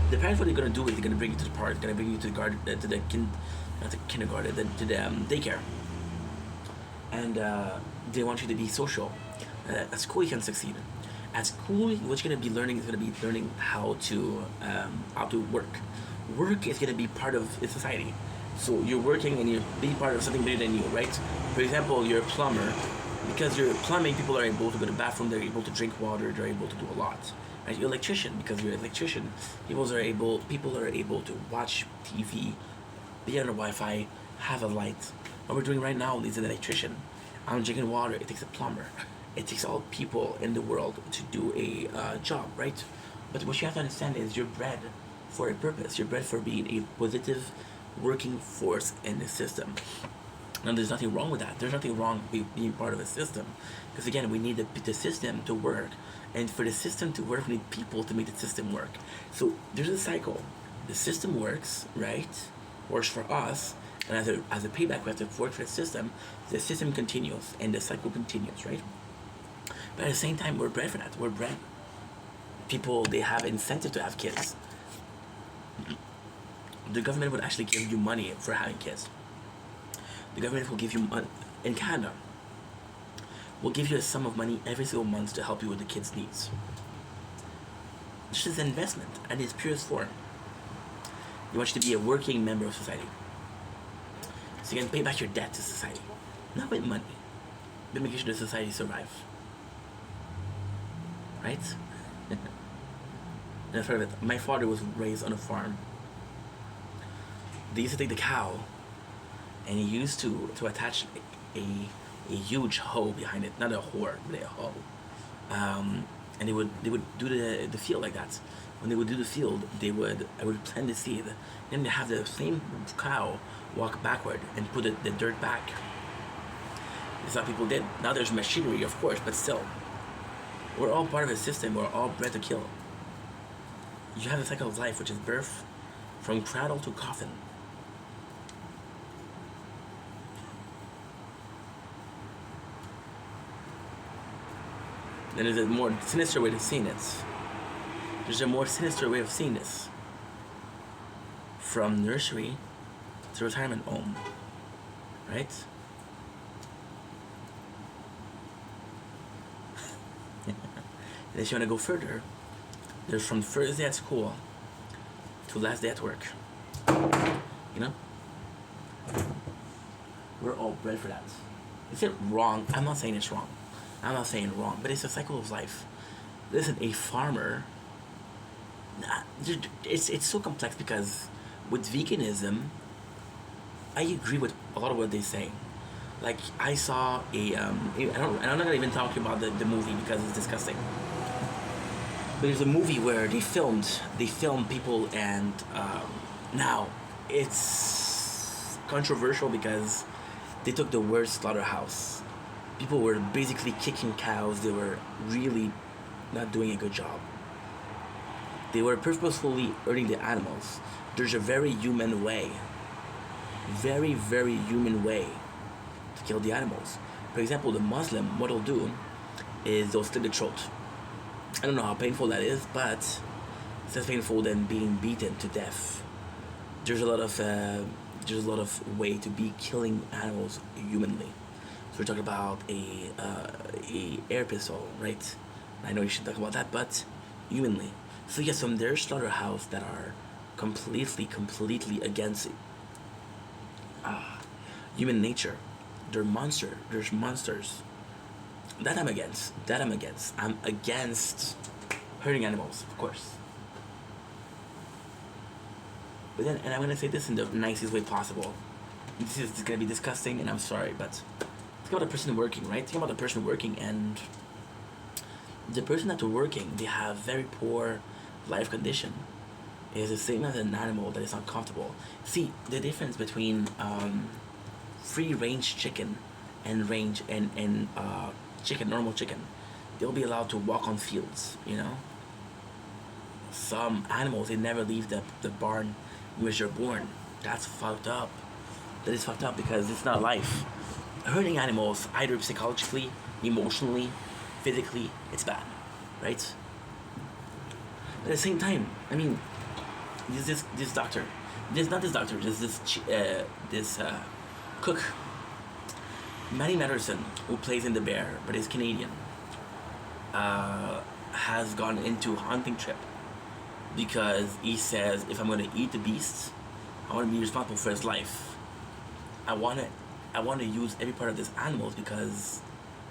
The parents, what they're gonna do is they're gonna bring you to the park, gonna bring you to the kindergarten, to the daycare, and they want you to be social. At school, you can succeed. At school, what you're gonna be learning is learning how to work. Work is gonna be part of society. So you're working and you're being part of something bigger than you, right? For example, you're a plumber. Because you're plumbing, people are able to go to the bathroom, they're able to drink water, they're able to do a lot. Right? You're an electrician, because you're an electrician. People are able to watch TV, be on the Wi-Fi, have a light. What we're doing right now is an electrician. I'm drinking water, it takes a plumber. It takes all people in the world to do a job, right? But what you have to understand is you're bred for a purpose. You're bred for being a positive working force in the system. And there's nothing wrong with that. There's nothing wrong with being part of a system. Because again, we need the system to work. And for the system to work, we need people to make the system work. So there's a cycle. The system works, right? Works for us. And as a payback, we have to work for the system. The system continues and the cycle continues, right? But at the same time, we're bred for that. We're bred. People, they have incentive to have kids. The government would actually give you money for having kids. The government will give you money. In Canada, will give you a sum of money every single month to help you with the kids' needs. This is an investment at its purest form. You want you to be a working member of society. So you can pay back your debt to society. Not with money, but making sure the society survive. Right? And I've heard of it. My father was raised on a farm. They used to take the cow, and he used to attach a huge hoe behind it, not a whore, but a hoe. And they would do the field like that. When they would do the field, I would plant the seed. Then they have the same cow walk backward and put the dirt back. That's how people did. Now there's machinery, of course, but still, we're all part of a system. We're all bred to kill. You have a cycle of life, which is birth, from cradle to coffin. Then there's a more sinister way of seeing it. There's a more sinister way of seeing this. From nursery to retirement home. Right? And if you want to go further, there's from first day at school to last day at work. You know? We're all bred for that. Is it wrong? I'm not saying it's wrong. I'm not saying wrong, but it's a cycle of life. Listen, a farmer, it's so complex because with veganism, I agree with a lot of what they say. Like, I saw and I'm not gonna even talk about the movie because it's disgusting. But there's a movie where they filmed people, and now it's controversial because they took the word slaughterhouse. People were basically kicking cows. They were really not doing a good job. They were purposefully hurting the animals. There's a very human way, very, very human way to kill the animals. For example, the Muslim, what they'll do is they'll slit the throat. I don't know how painful that is, but it's less painful than being beaten to death. There's a lot of way to be killing animals humanly. So we're talking about a air pistol, right? I know you should talk about that, but humanly. So yes, from their slaughterhouse that are completely against human nature. They're monster. There's monsters. That I'm against. I'm against hurting animals, of course. But then, and I'm gonna say this in the nicest way possible. This is gonna be disgusting, and I'm sorry, but think about a person working, right? Think about the person working, and the person that's working, they have very poor life condition. It's the same as an animal that is uncomfortable. See, the difference between free range chicken and chicken, normal chicken, they'll be allowed to walk on fields, you know? Some animals, they never leave the barn in which they're born. That's fucked up. That is fucked up because it's not life. Hurting animals, either psychologically, emotionally, physically, it's bad, right? But at the same time, I mean, this doctor, this cook, Matty Matterson, who plays in The Bear, but is Canadian, has gone into a hunting trip because he says, if I'm going to eat the beast, I want to be responsible for his life. I want to use every part of this animal because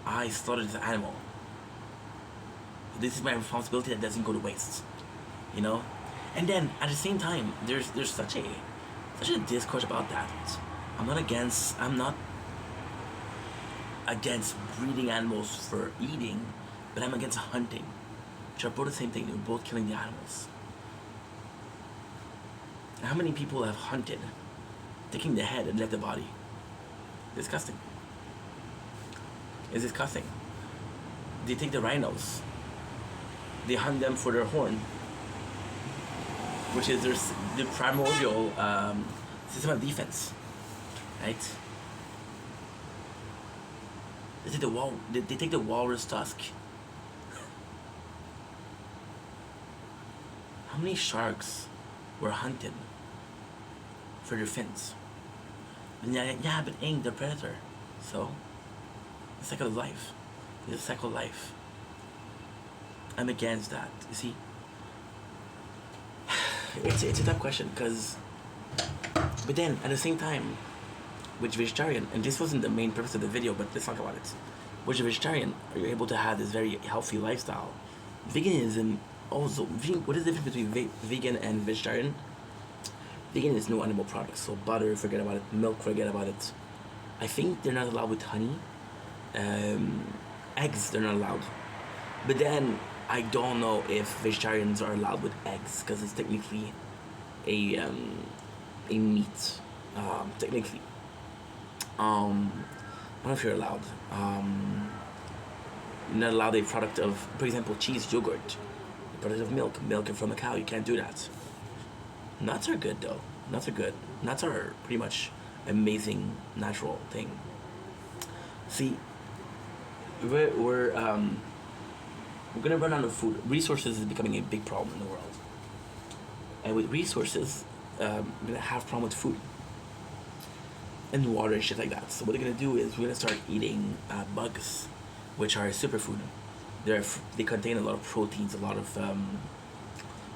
I slaughtered this animal. This is my responsibility that doesn't go to waste, you know. And then at the same time, there's such a discourse about that. I'm not against breeding animals for eating, but I'm against hunting, which are both the same thing. They're both killing the animals. How many people have hunted, taking the head and left the body? Disgusting. It's disgusting. They take the rhinos. They hunt them for their horn, which is their primordial system of defense, right? They take the walrus tusk. How many sharks were hunted for their fins? And yeah, but ain't the predator. So, the cycle of life. It's a cycle of life. I'm against that. You see, it's a tough question because, but then at the same time, with vegetarian, and this wasn't the main purpose of the video, but let's talk about it. With vegetarian, you're able to have this very healthy lifestyle. Veganism also. What is the difference between vegan and vegetarian? Vegan is no animal products, so butter, forget about it. Milk, forget about it. I think they're not allowed with honey. Eggs, they're not allowed. But then I don't know if vegetarians are allowed with eggs because it's technically a meat. Technically, I don't know if you're allowed. You're not allowed a product of, for example, cheese, yogurt, a product of milk from a cow. You can't do that. Nuts are good though. Nuts are good. Nuts are pretty much amazing natural thing. See, we're gonna run out of food. Resources is becoming a big problem in the world, and with resources, we're gonna have problem with food and water and shit like that. So what they're gonna do is we're gonna start eating bugs, which are a superfood. They contain a lot of proteins, a lot of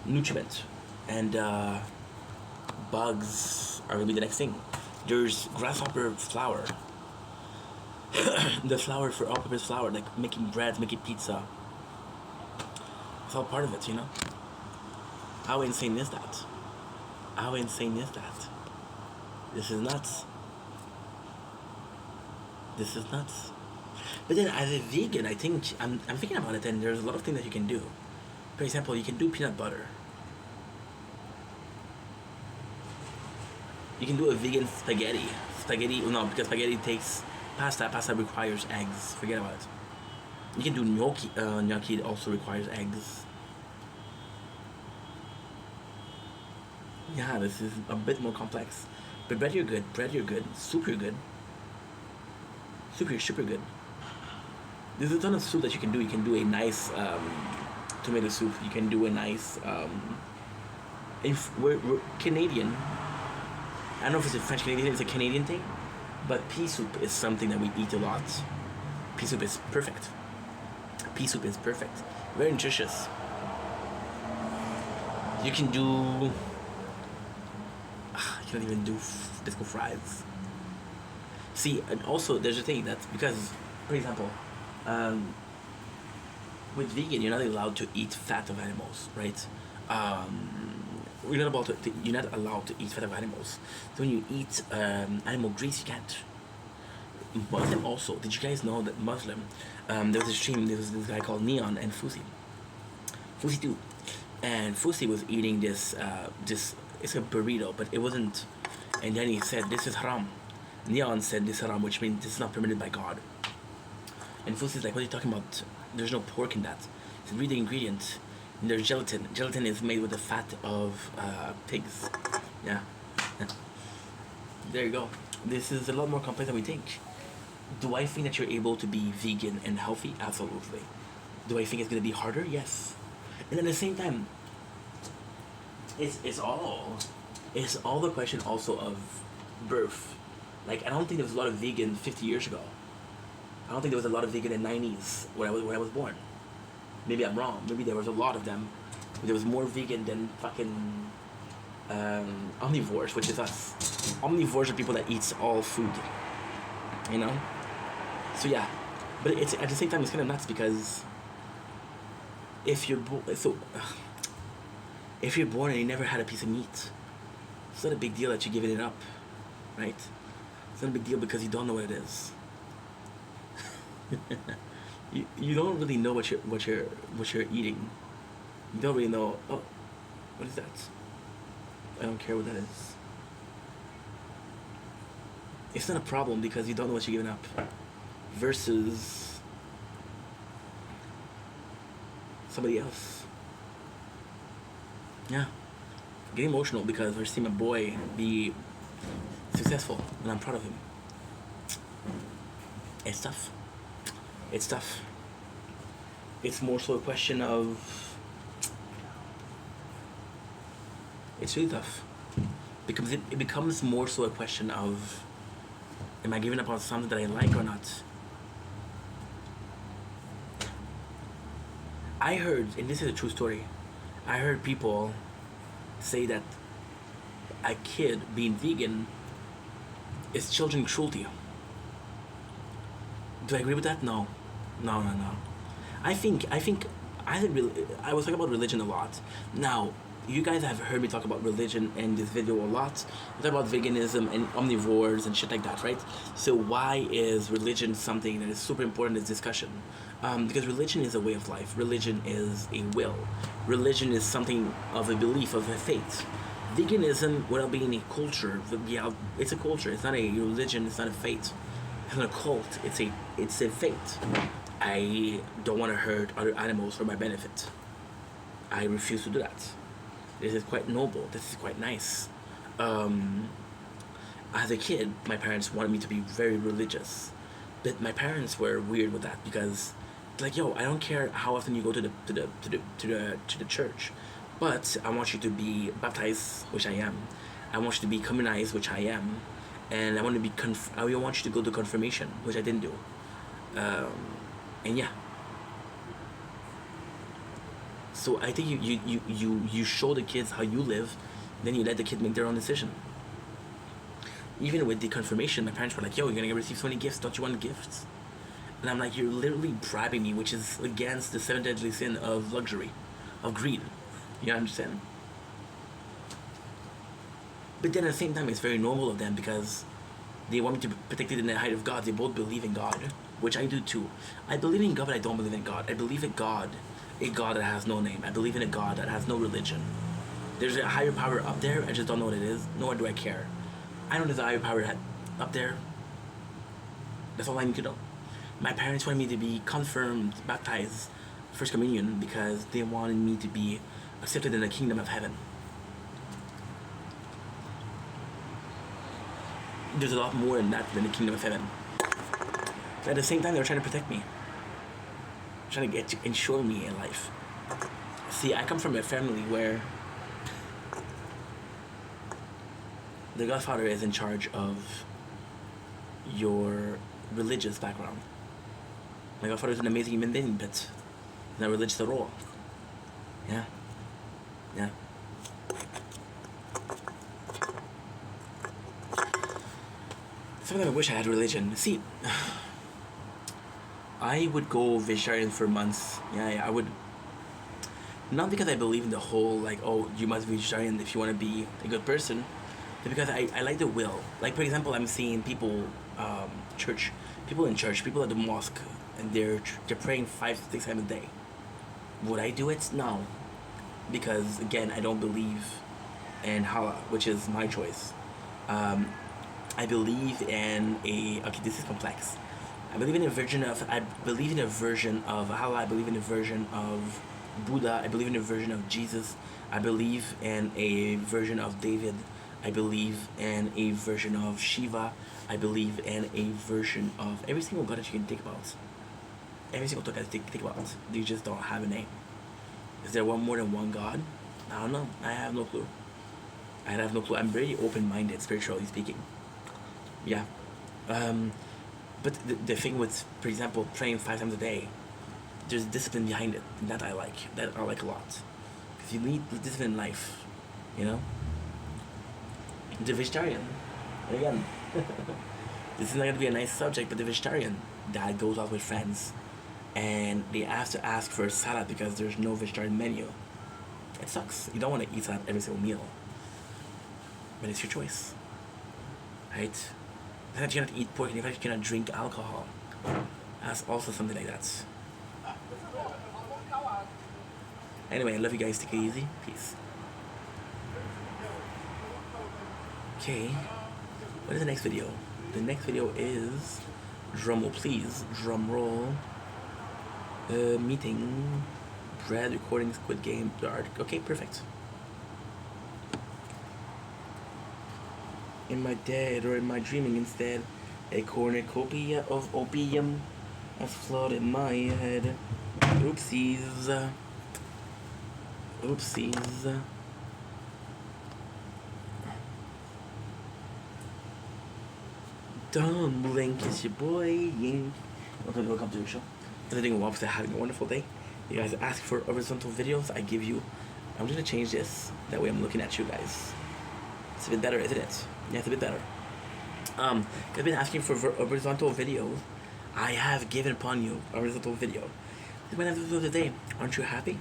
nutrients, and bugs are gonna be the next thing. There's grasshopper flour. The flour for all-purpose flour, like making bread, making pizza. It's all part of it, you know? How insane is that? How insane is that? This is nuts. This is nuts. But then as a vegan, I think, I'm thinking about it, and there's a lot of things that you can do. For example, you can do peanut butter. You can do a vegan spaghetti. No, because spaghetti takes pasta. Pasta requires eggs. Forget about it. You can do gnocchi. Gnocchi also requires eggs. Yeah, this is a bit more complex. But bread, you're good. Bread, you're good. Soup, you're good. Soup, you're super good. There's a ton of soup that you can do. You can do a nice tomato soup. You can do a nice. If we're Canadian, I don't know if it's a French Canadian, it's a Canadian thing, but pea soup is something that we eat a lot. Pea soup is perfect. Pea soup is perfect. Very nutritious. You can do. You can't even do disco fries. See, and also there's a thing that's because, for example, with vegan, you're not allowed to eat fat of animals, right? You're not allowed to eat fat of animals. So when you eat animal grease, you can't. Muslim also. Did you guys know that Muslim? There was a stream. There was this guy called Neon and Fusi. Fusi too, and Fusi was eating this. It's a burrito, but it wasn't. And then he said, "This is haram." Neon said, "This is haram," which means this is not permitted by God. And Fusi's like, "What are you talking about? There's no pork in that." He said, "Read the ingredient. And there's gelatin. Gelatin is made with the fat of pigs." Yeah. There you go. This is a lot more complex than we think. Do I think that you're able to be vegan and healthy? Absolutely. Do I think it's going to be harder? Yes. And at the same time, it's all the question also of birth. Like, I don't think there was a lot of vegan 50 years ago. I don't think there was a lot of vegan in the 90s when I was born. Maybe I'm wrong. Maybe there was a lot of them. But there was more vegan than fucking omnivores, which is us. Omnivores are people that eat all food. You know? So yeah. But it's at the same time it's kind of nuts because if you're if you're born and you never had a piece of meat, it's not a big deal that you're giving it up, right? It's not a big deal because you don't know what it is. You don't really know what you're eating. You don't really know. Oh, what is that? I don't care what that is. It's not a problem because you don't know what you're giving up. Versus somebody else. Yeah. Getting emotional because we're seeing my boy be successful and I'm proud of him. It's tough. It's tough. It's more so a question of. It's really tough. Because it becomes more so a question of, am I giving up on something that I like or not? I heard, and this is a true story, I heard people say that a kid being vegan is children cruelty. Do I agree with that? No. I was talking about religion a lot. Now, you guys have heard me talk about religion in this video a lot. I talk about veganism and omnivores and shit like that, right? So why is religion something that is super important in this discussion? Because religion is a way of life. Religion is a will. Religion is something of a belief, of a faith. Veganism, without being a culture, yeah, it's a culture. It's not a religion. It's not a faith. It's not a cult. It's a faith. I don't want to hurt other animals for my benefit. I refuse to do that. This is quite noble. This is quite nice. As a kid, my parents wanted me to be very religious, but my parents were weird with that because, like, yo, I don't care how often you go to the church, but I want you to be baptized, which I am. I want you to be communized, which I am, and I want you to go to confirmation, which I didn't do. And yeah. So I think you show the kids how you live, then you let the kid make their own decision. Even with the confirmation, my parents were like, yo, you're gonna receive so many gifts, don't you want gifts? And I'm like, you're literally bribing me, which is against the 7 deadly sin of luxury, of greed. You understand? But then at the same time, it's very normal of them because they want me to be protected in the height of God. They both believe in God, which I do too. I believe in God, but I don't believe in God. I believe in God, a God that has no name. I believe in a God that has no religion. There's a higher power up there, I just don't know what it is, nor do I care. I know there's a higher power up there. That's all I need to know. My parents wanted me to be confirmed, baptized, First Communion, because they wanted me to be accepted in the kingdom of heaven. there's a lot more in that than the kingdom of heaven. But at the same time, they're trying to protect me, trying to ensure me in life. See, I come from a family where the Godfather is in charge of your religious background. My Godfather is an amazing human being, but he's not religious at all. Yeah. Yeah. Sometimes I wish I had religion. See, I would go vegetarian for months. Yeah, I would. Not because I believe in the whole, like, oh, you must be vegetarian if you want to be a good person, but because I like the will. Like, for example, I'm seeing people, people in church, people at the mosque, and they're praying 5 to 6 times a day. Would I do it? No. Because, again, I don't believe in halal, which is my choice. I believe in okay, this is complex. I believe in a version of halal, I believe in a version of Buddha, I believe in a version of Jesus, I believe in a version of David, I believe in a version of Shiva, I believe in a version of every single god that you can think about. Every single god that you think about. You just don't have a name. Is there more than one god? I don't know. I have no clue. I'm very open-minded, spiritually speaking. Yeah. But the thing with, for example, praying 5 times a day, there's discipline behind it. And that I like a lot. Because you need discipline in life, you know? The vegetarian, and again, this is not going to be a nice subject, but the vegetarian that goes out with friends and they have to ask for a salad because there's no vegetarian menu. It sucks. You don't want to eat salad every single meal. But it's your choice. Right? The fact that you cannot eat pork and the fact that you cannot drink alcohol. That's also something like that. Anyway, I love you guys. Take it easy. Peace. Okay. What is the next video? The next video is... Drum roll, please. Drum roll. Meeting. Brad recording Squid Game. Okay, perfect. In my dead or in my dreaming instead, a cornucopia of opium has flooded my head. Oopsies. Oopsies. Don't blink, it's your boy Ying. Welcome to the show. If you're well, having a wonderful day. You guys ask for horizontal videos, I give you. I'm just gonna change this. That way I'm looking at you guys. It's a bit better, isn't it? Yeah, it's a bit better. I've been asking for horizontal videos. I have given upon you a horizontal video. This is my last video of the day. Aren't you happy?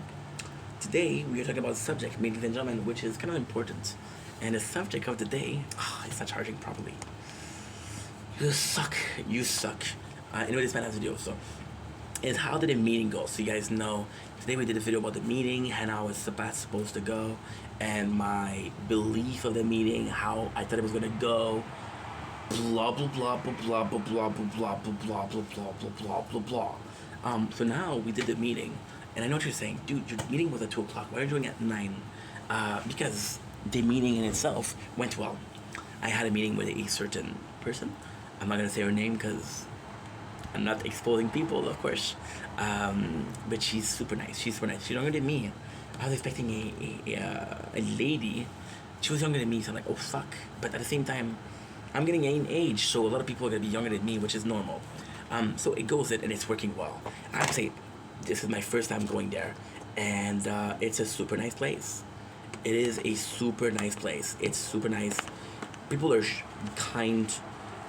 Today we are talking about the subject, ladies and gentlemen, which is kind of important. And the subject of the day, it's not charging properly. You suck. You suck. Anyway, this is my last video, so is how did the meeting go? So you guys know, today we did a video about the meeting and how it's supposed to go, and my belief of the meeting, how I thought it was gonna go, blah blah blah blah blah blah blah blah blah blah blah blah blah blah blah blah. So now we did the meeting, and I know what you're saying, dude. Your meeting was at 2 o'clock. Why are you doing it at 9? Because the meeting in itself went well. I had a meeting with a certain person. I'm not gonna say her name because I'm not exposing people, of course. But she's super nice. She's younger than me. I was expecting a lady. She was younger than me, so I'm like, oh fuck. But at the same time, I'm getting in age, so a lot of people are gonna be younger than me, which is normal. So it goes and it's working well. I have to say, this is my first time going there, and it's a super nice place. It is a super nice place. It's super nice. People are kind.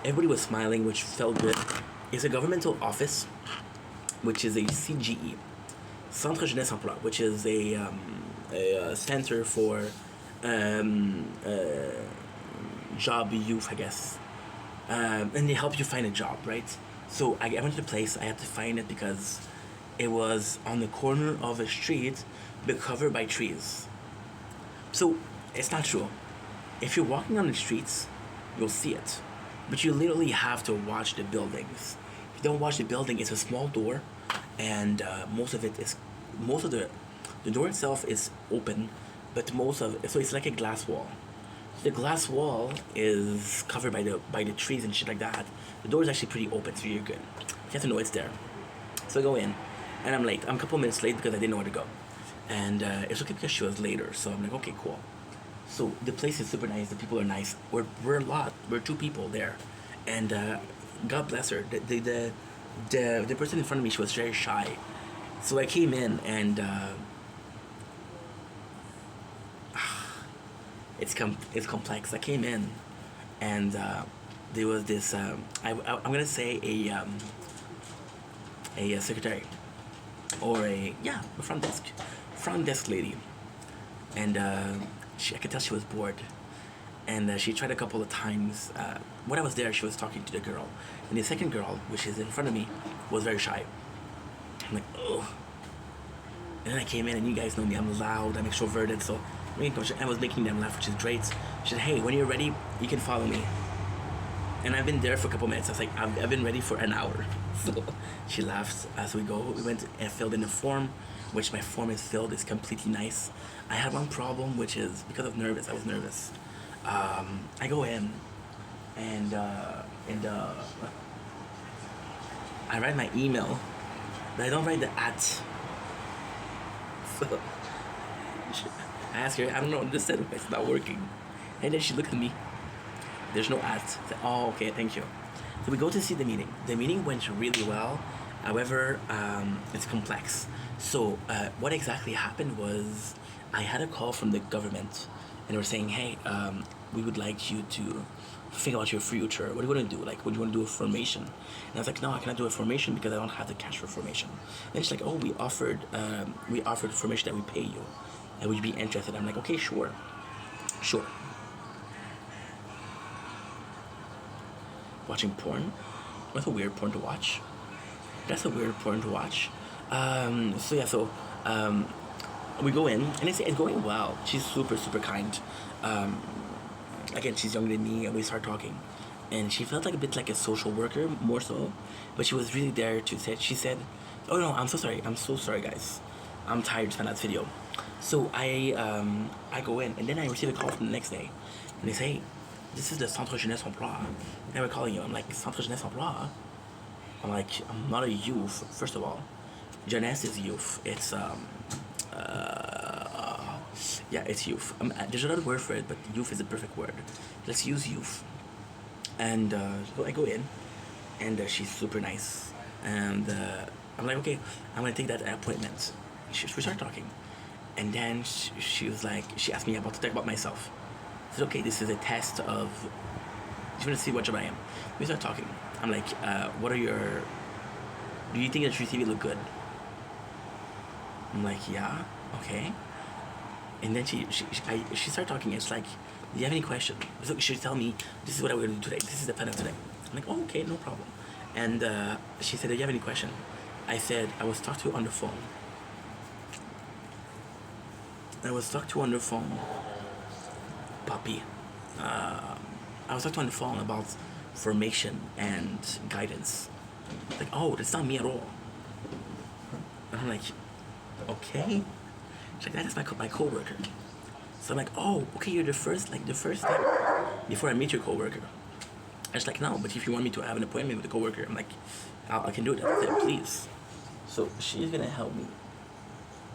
Everybody was smiling, which felt good. It's a governmental office, which is a CJE, Centre Jeunesse Emploi, which is a center for job youth, I guess. And they help you find a job, right? So I went to the place, I had to find it because it was on the corner of a street, but covered by trees. So it's not true. If you're walking on the streets, you'll see it. But you literally have to watch the buildings. If you don't watch the building, it's a small door, and most of the door itself is open, but so it's like a glass wall. The glass wall is covered by the trees and shit like that. The door is actually pretty open, so you're good. You have to know it's there. So I go in, and I'm late. I'm a couple minutes late because I didn't know where to go. And it's okay because she was later, so I'm like, okay, cool. So the place is super nice. The people are nice. We're a lot. We're 2 people there, and God bless her. The person in front of me, she was very shy. So I came in and it's complex. I came in and there was this I'm gonna say a secretary or a front desk lady, and I could tell she was bored, and she tried a couple of times. When I was there, she was talking to the girl, and the second girl, which is in front of me, was very shy. I'm like, oh. And then I came in, and you guys know me. I'm loud. I'm extroverted, so I was making them laugh, which is great. She said, "Hey, when you're ready, you can follow me." And I've been there for a couple minutes. I was like, I've been ready for an hour. So she laughed as we go. We went and filled in a form, which my form is filled. It's completely nice. I had one problem, which is because I was nervous. I go in, and I write my email, but I don't write the @ So I ask her, I don't know, this said it's not working. And then she looked at me. There's no @ I said, oh, okay, thank you. So we go to see the meeting. The meeting went really well. However, it's complex. So what exactly happened was I had a call from the government, and they were saying, hey, we would like you to think about your future. What do you want to do? Like, what do you want to do with formation? And I was like, no, I cannot do a formation because I don't have the cash for formation. And she's like, oh, we offered formation that we pay you. And would you be interested? I'm like, okay, sure. Watching porn? That's a weird porn to watch. We go in, and it's going well. She's super, super kind. Again, she's younger than me, and we start talking. And she felt like a bit like a social worker, more so. But she was really there to say, she said, oh no, I'm so sorry, guys. I'm tired to find out this video. So I go in, and then I receive a call from the next day. And they say, this is the Centre Jeunesse Emploi. They were calling you. I'm like, Centre Jeunesse Emploi? I'm like, I'm not a youth, first of all. Jeunesse is youth. It's, it's youth. There's another word for it, but youth is the perfect word. Let's use youth. And so I go in, and she's super nice. And I'm like, okay, I'm going to take that appointment. We start talking. And then she was like, she asked me to talk about myself. I said, okay, this is a test of, you want to see what job I am. We start talking. I'm like, do you think that your CV look good? I'm like, yeah, okay. And then she started talking. It's like, do you have any questions? So she tell me, this is what I'm going to do today. This is the plan of today. I'm like, oh, okay, no problem. And she said, do you have any question? I said, I was talked to on the phone. Puppy. I was talking on the phone about formation and guidance. Like, oh, that's not me at all. And I'm like, okay. She's like, that is my coworker. So I'm like, oh, okay, you're the first step before I meet your coworker. I was like, no, but if you want me to have an appointment with the coworker, I'm like, I can do it. I said, please. So she's gonna help me.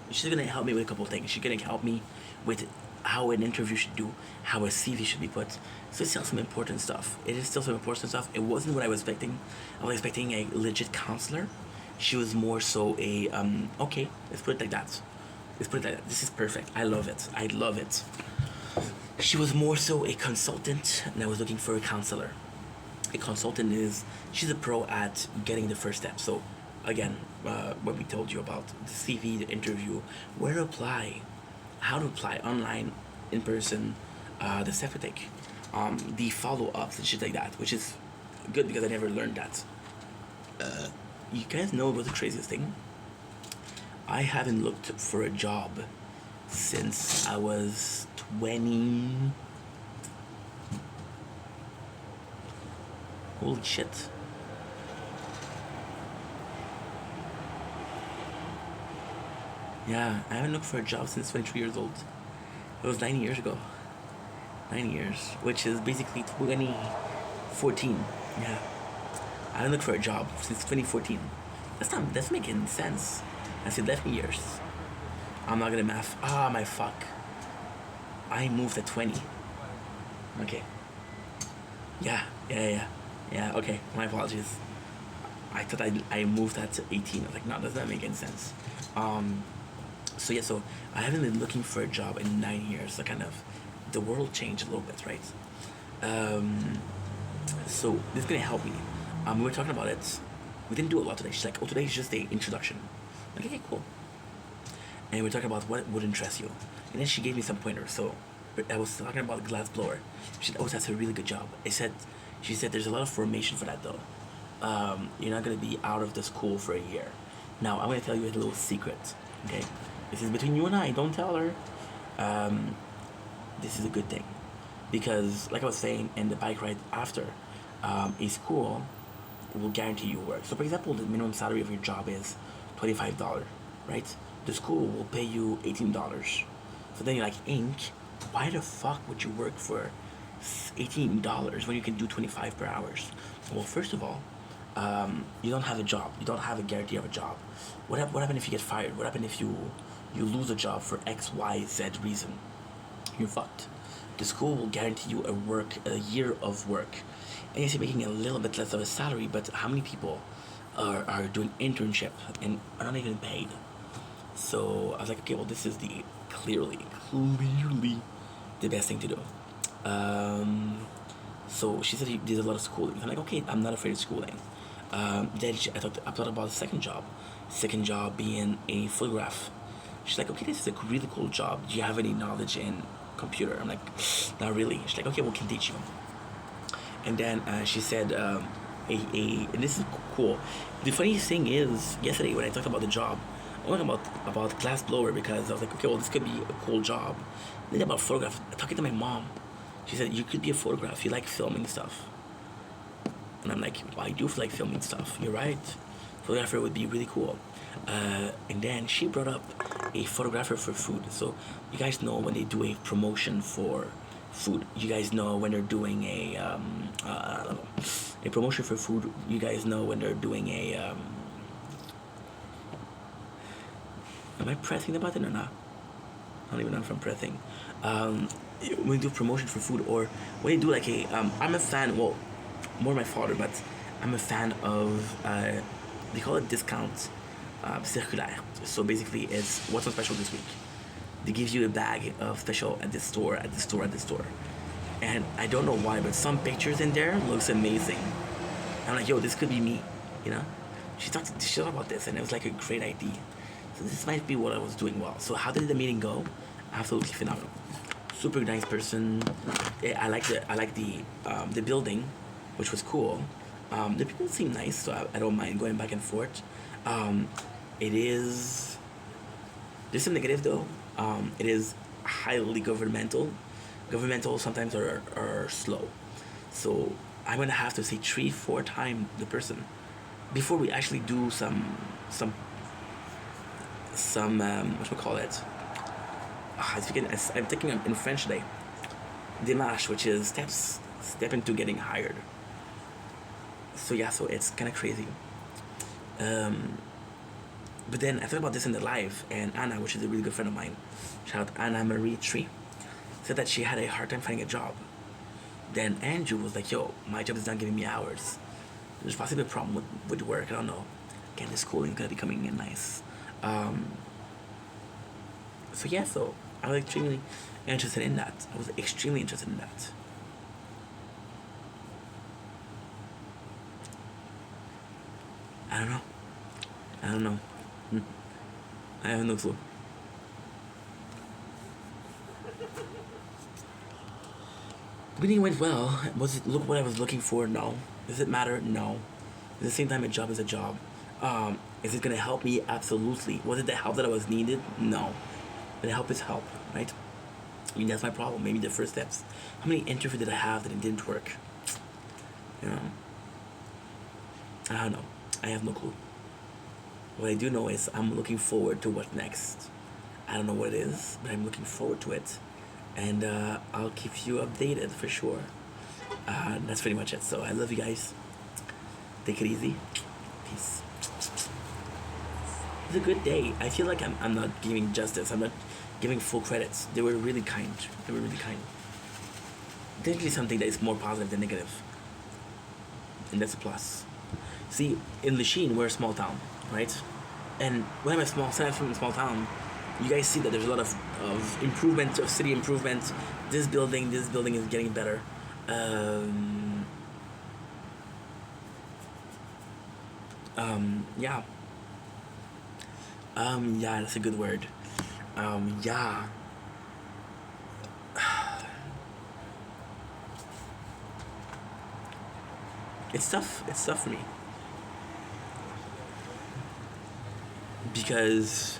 She's gonna help me with a couple of things. She's gonna help me with how an interview should do, how a CV should be put. So it's still some important stuff. It is still some important stuff. It wasn't what I was expecting. I was expecting a legit counselor. She was more so a, okay, let's put it like that. This is perfect. I love it. She was more so a consultant, and I was looking for a counselor. A consultant she's a pro at getting the first step. So, again, what we told you about the CV, the interview, where to apply, how to apply, online, in person, the step to take, the follow-ups and shit like that, which is good because I never learned that. You guys know what's the craziest thing? I haven't looked for a job since I was 20. Holy shit. Yeah, I haven't looked for a job since 23 years old. It was 9 years ago. 9 years, which is basically 2014. Yeah, I didn't look for a job since 2014. That's making sense. I said 11 years. I'm not gonna math. Ah, my fuck. I moved at 20. Okay. Yeah. Okay, my apologies. I thought I moved that to 18. I was like, no, does that make any sense? So yeah, so I haven't been looking for a job in 9 years. So kind of, the world changed a little bit, right? So this is gonna help me. We were talking about it. We didn't do a lot today. She's like, oh, today is just the introduction. I'm like, okay, cool. And we're talking about what would interest you. And then she gave me some pointers. So I was talking about glass blower. She said, oh, that's a really good job. She said there's a lot of formation for that though. You're not gonna be out of the school for a year. Now I'm gonna tell you a little secret. Okay, this is between you and I. Don't tell her. This is a good thing because, like I was saying, in the bike ride after, a school will guarantee you work. So, for example, the minimum salary of your job is $25, right? The school will pay you $18. So then you're like, Ink, why the fuck would you work for $18 when you can do 25 per hour? Well, first of all, you don't have a job. You don't have a guarantee of a job. What happens if you get fired? What happens if you lose a job for X, Y, Z reason? You're fucked. The school will guarantee you a year of work. And yes, you're making a little bit less of a salary, but how many people are doing internship and are not even paid? So I was like, okay, well, this is clearly the best thing to do. So she said he did a lot of schooling. I'm like, okay, I'm not afraid of schooling. Then I thought about the second job. Second job being a photograph. She's like, okay, this is a really cool job. Do you have any knowledge in computer? I'm like, not really. She's like, okay, we can teach you. And then she said, and this is cool. The funniest thing is, yesterday when I talked about the job, I was talking about glass blower because I was like, okay, well, this could be a cool job. Then about photograph, I'm talking to my mom. She said, you could be a photographer. You like filming stuff. And I'm like, well, I do like filming stuff. You're right. Photographer would be really cool. And then she brought up a photographer for food. So you guys know when they do a promotion for food. You guys know when they're doing a promotion for food. You guys know when they're doing a. Am I pressing the button or not? I don't even know if I'm pressing. When we do promotion for food, or when they do like a. I'm a fan. Well, more my father, but I'm a fan of. They call it discount circulaire. So basically, it's what's on special this week. They give you a bag of special at this store, at this store, at this store. And I don't know why, but some pictures in there looks amazing. I'm like, yo, this could be me, you know? She talked about this, and it was like a great idea. So this might be what I was doing well. So how did the meeting go? Absolutely phenomenal. Super nice person. I like the building, which was cool. The people seem nice, so I don't mind going back and forth. There's some negative though. It is highly governmental. Governmental sometimes are slow. So I'm gonna have to say 3-4 times the person before we actually do some whatchamacallit. I'm thinking in French today. Démarche, which is step into getting hired. So yeah, so it's kind of crazy. But then I thought about this in the live, and Anna, which is a really good friend of mine, shout out Anna Marie Tree, said that she had a hard time finding a job. Then Andrew was like, yo, my job is not giving me hours. There's possibly a problem with work, I don't know. Again, the schooling is going to be coming in nice. So yeah, so I was extremely interested in that. I was extremely interested in that. I don't know. I have no clue. The meeting went well. Was it look what I was looking for? No. Does it matter? No. At the same time, a job is a job. Is it gonna help me? Absolutely. Was it the help that I was needed? No. But help is help, right? I mean, that's my problem. Maybe the first steps. How many interviews did I have that it didn't work? You know? I don't know. I have no clue. What I do know is I'm looking forward to what's next. I don't know what it is, but I'm looking forward to it. and I'll keep you updated for sure. That's pretty much it. So I love you guys. Take it easy. Peace. It's a good day. I feel like I'm not giving justice. I'm not giving full credits. They were really kind. They were really kind. Definitely something that is more positive than negative. And that's a plus. See, in Lachine, we're a small town, right? And when I'm from a small town, you guys see that there's a lot of improvement, of city improvement. This building is getting better. Yeah. Yeah, that's a good word. Yeah. It's tough. It's tough for me. Because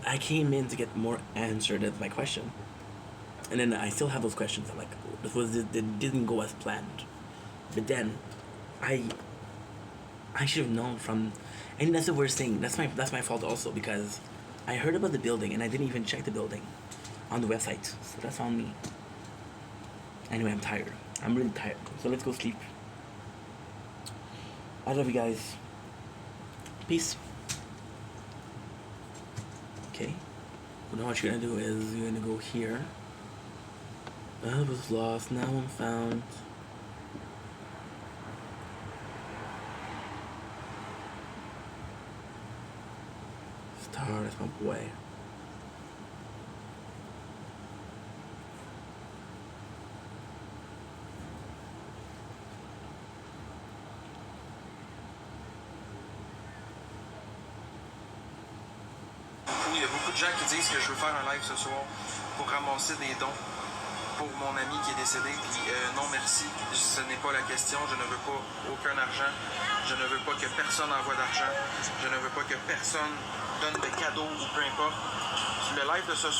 I came in to get more answered at my question. And then I still have those questions. I'm like, it didn't go as planned. But then I should have known from, and that's the worst thing. That's my fault also, because I heard about the building and I didn't even check the building on the website. So that's on me. Anyway, I'm tired. I'm really tired. So let's go sleep. I love you guys. Peace. Okay. Well, now what you're gonna do is you're gonna go here. I was lost, now I'm found. Star, that's my boy. Il y a beaucoup de gens qui disent que je veux faire un live ce soir pour ramasser des dons pour mon ami qui est décédé. Puis non merci, ce n'est pas la question. Je ne veux pas aucun argent. Je ne veux pas que personne envoie d'argent. Je ne veux pas que personne donne de cadeaux ou peu importe. Le live de ce soir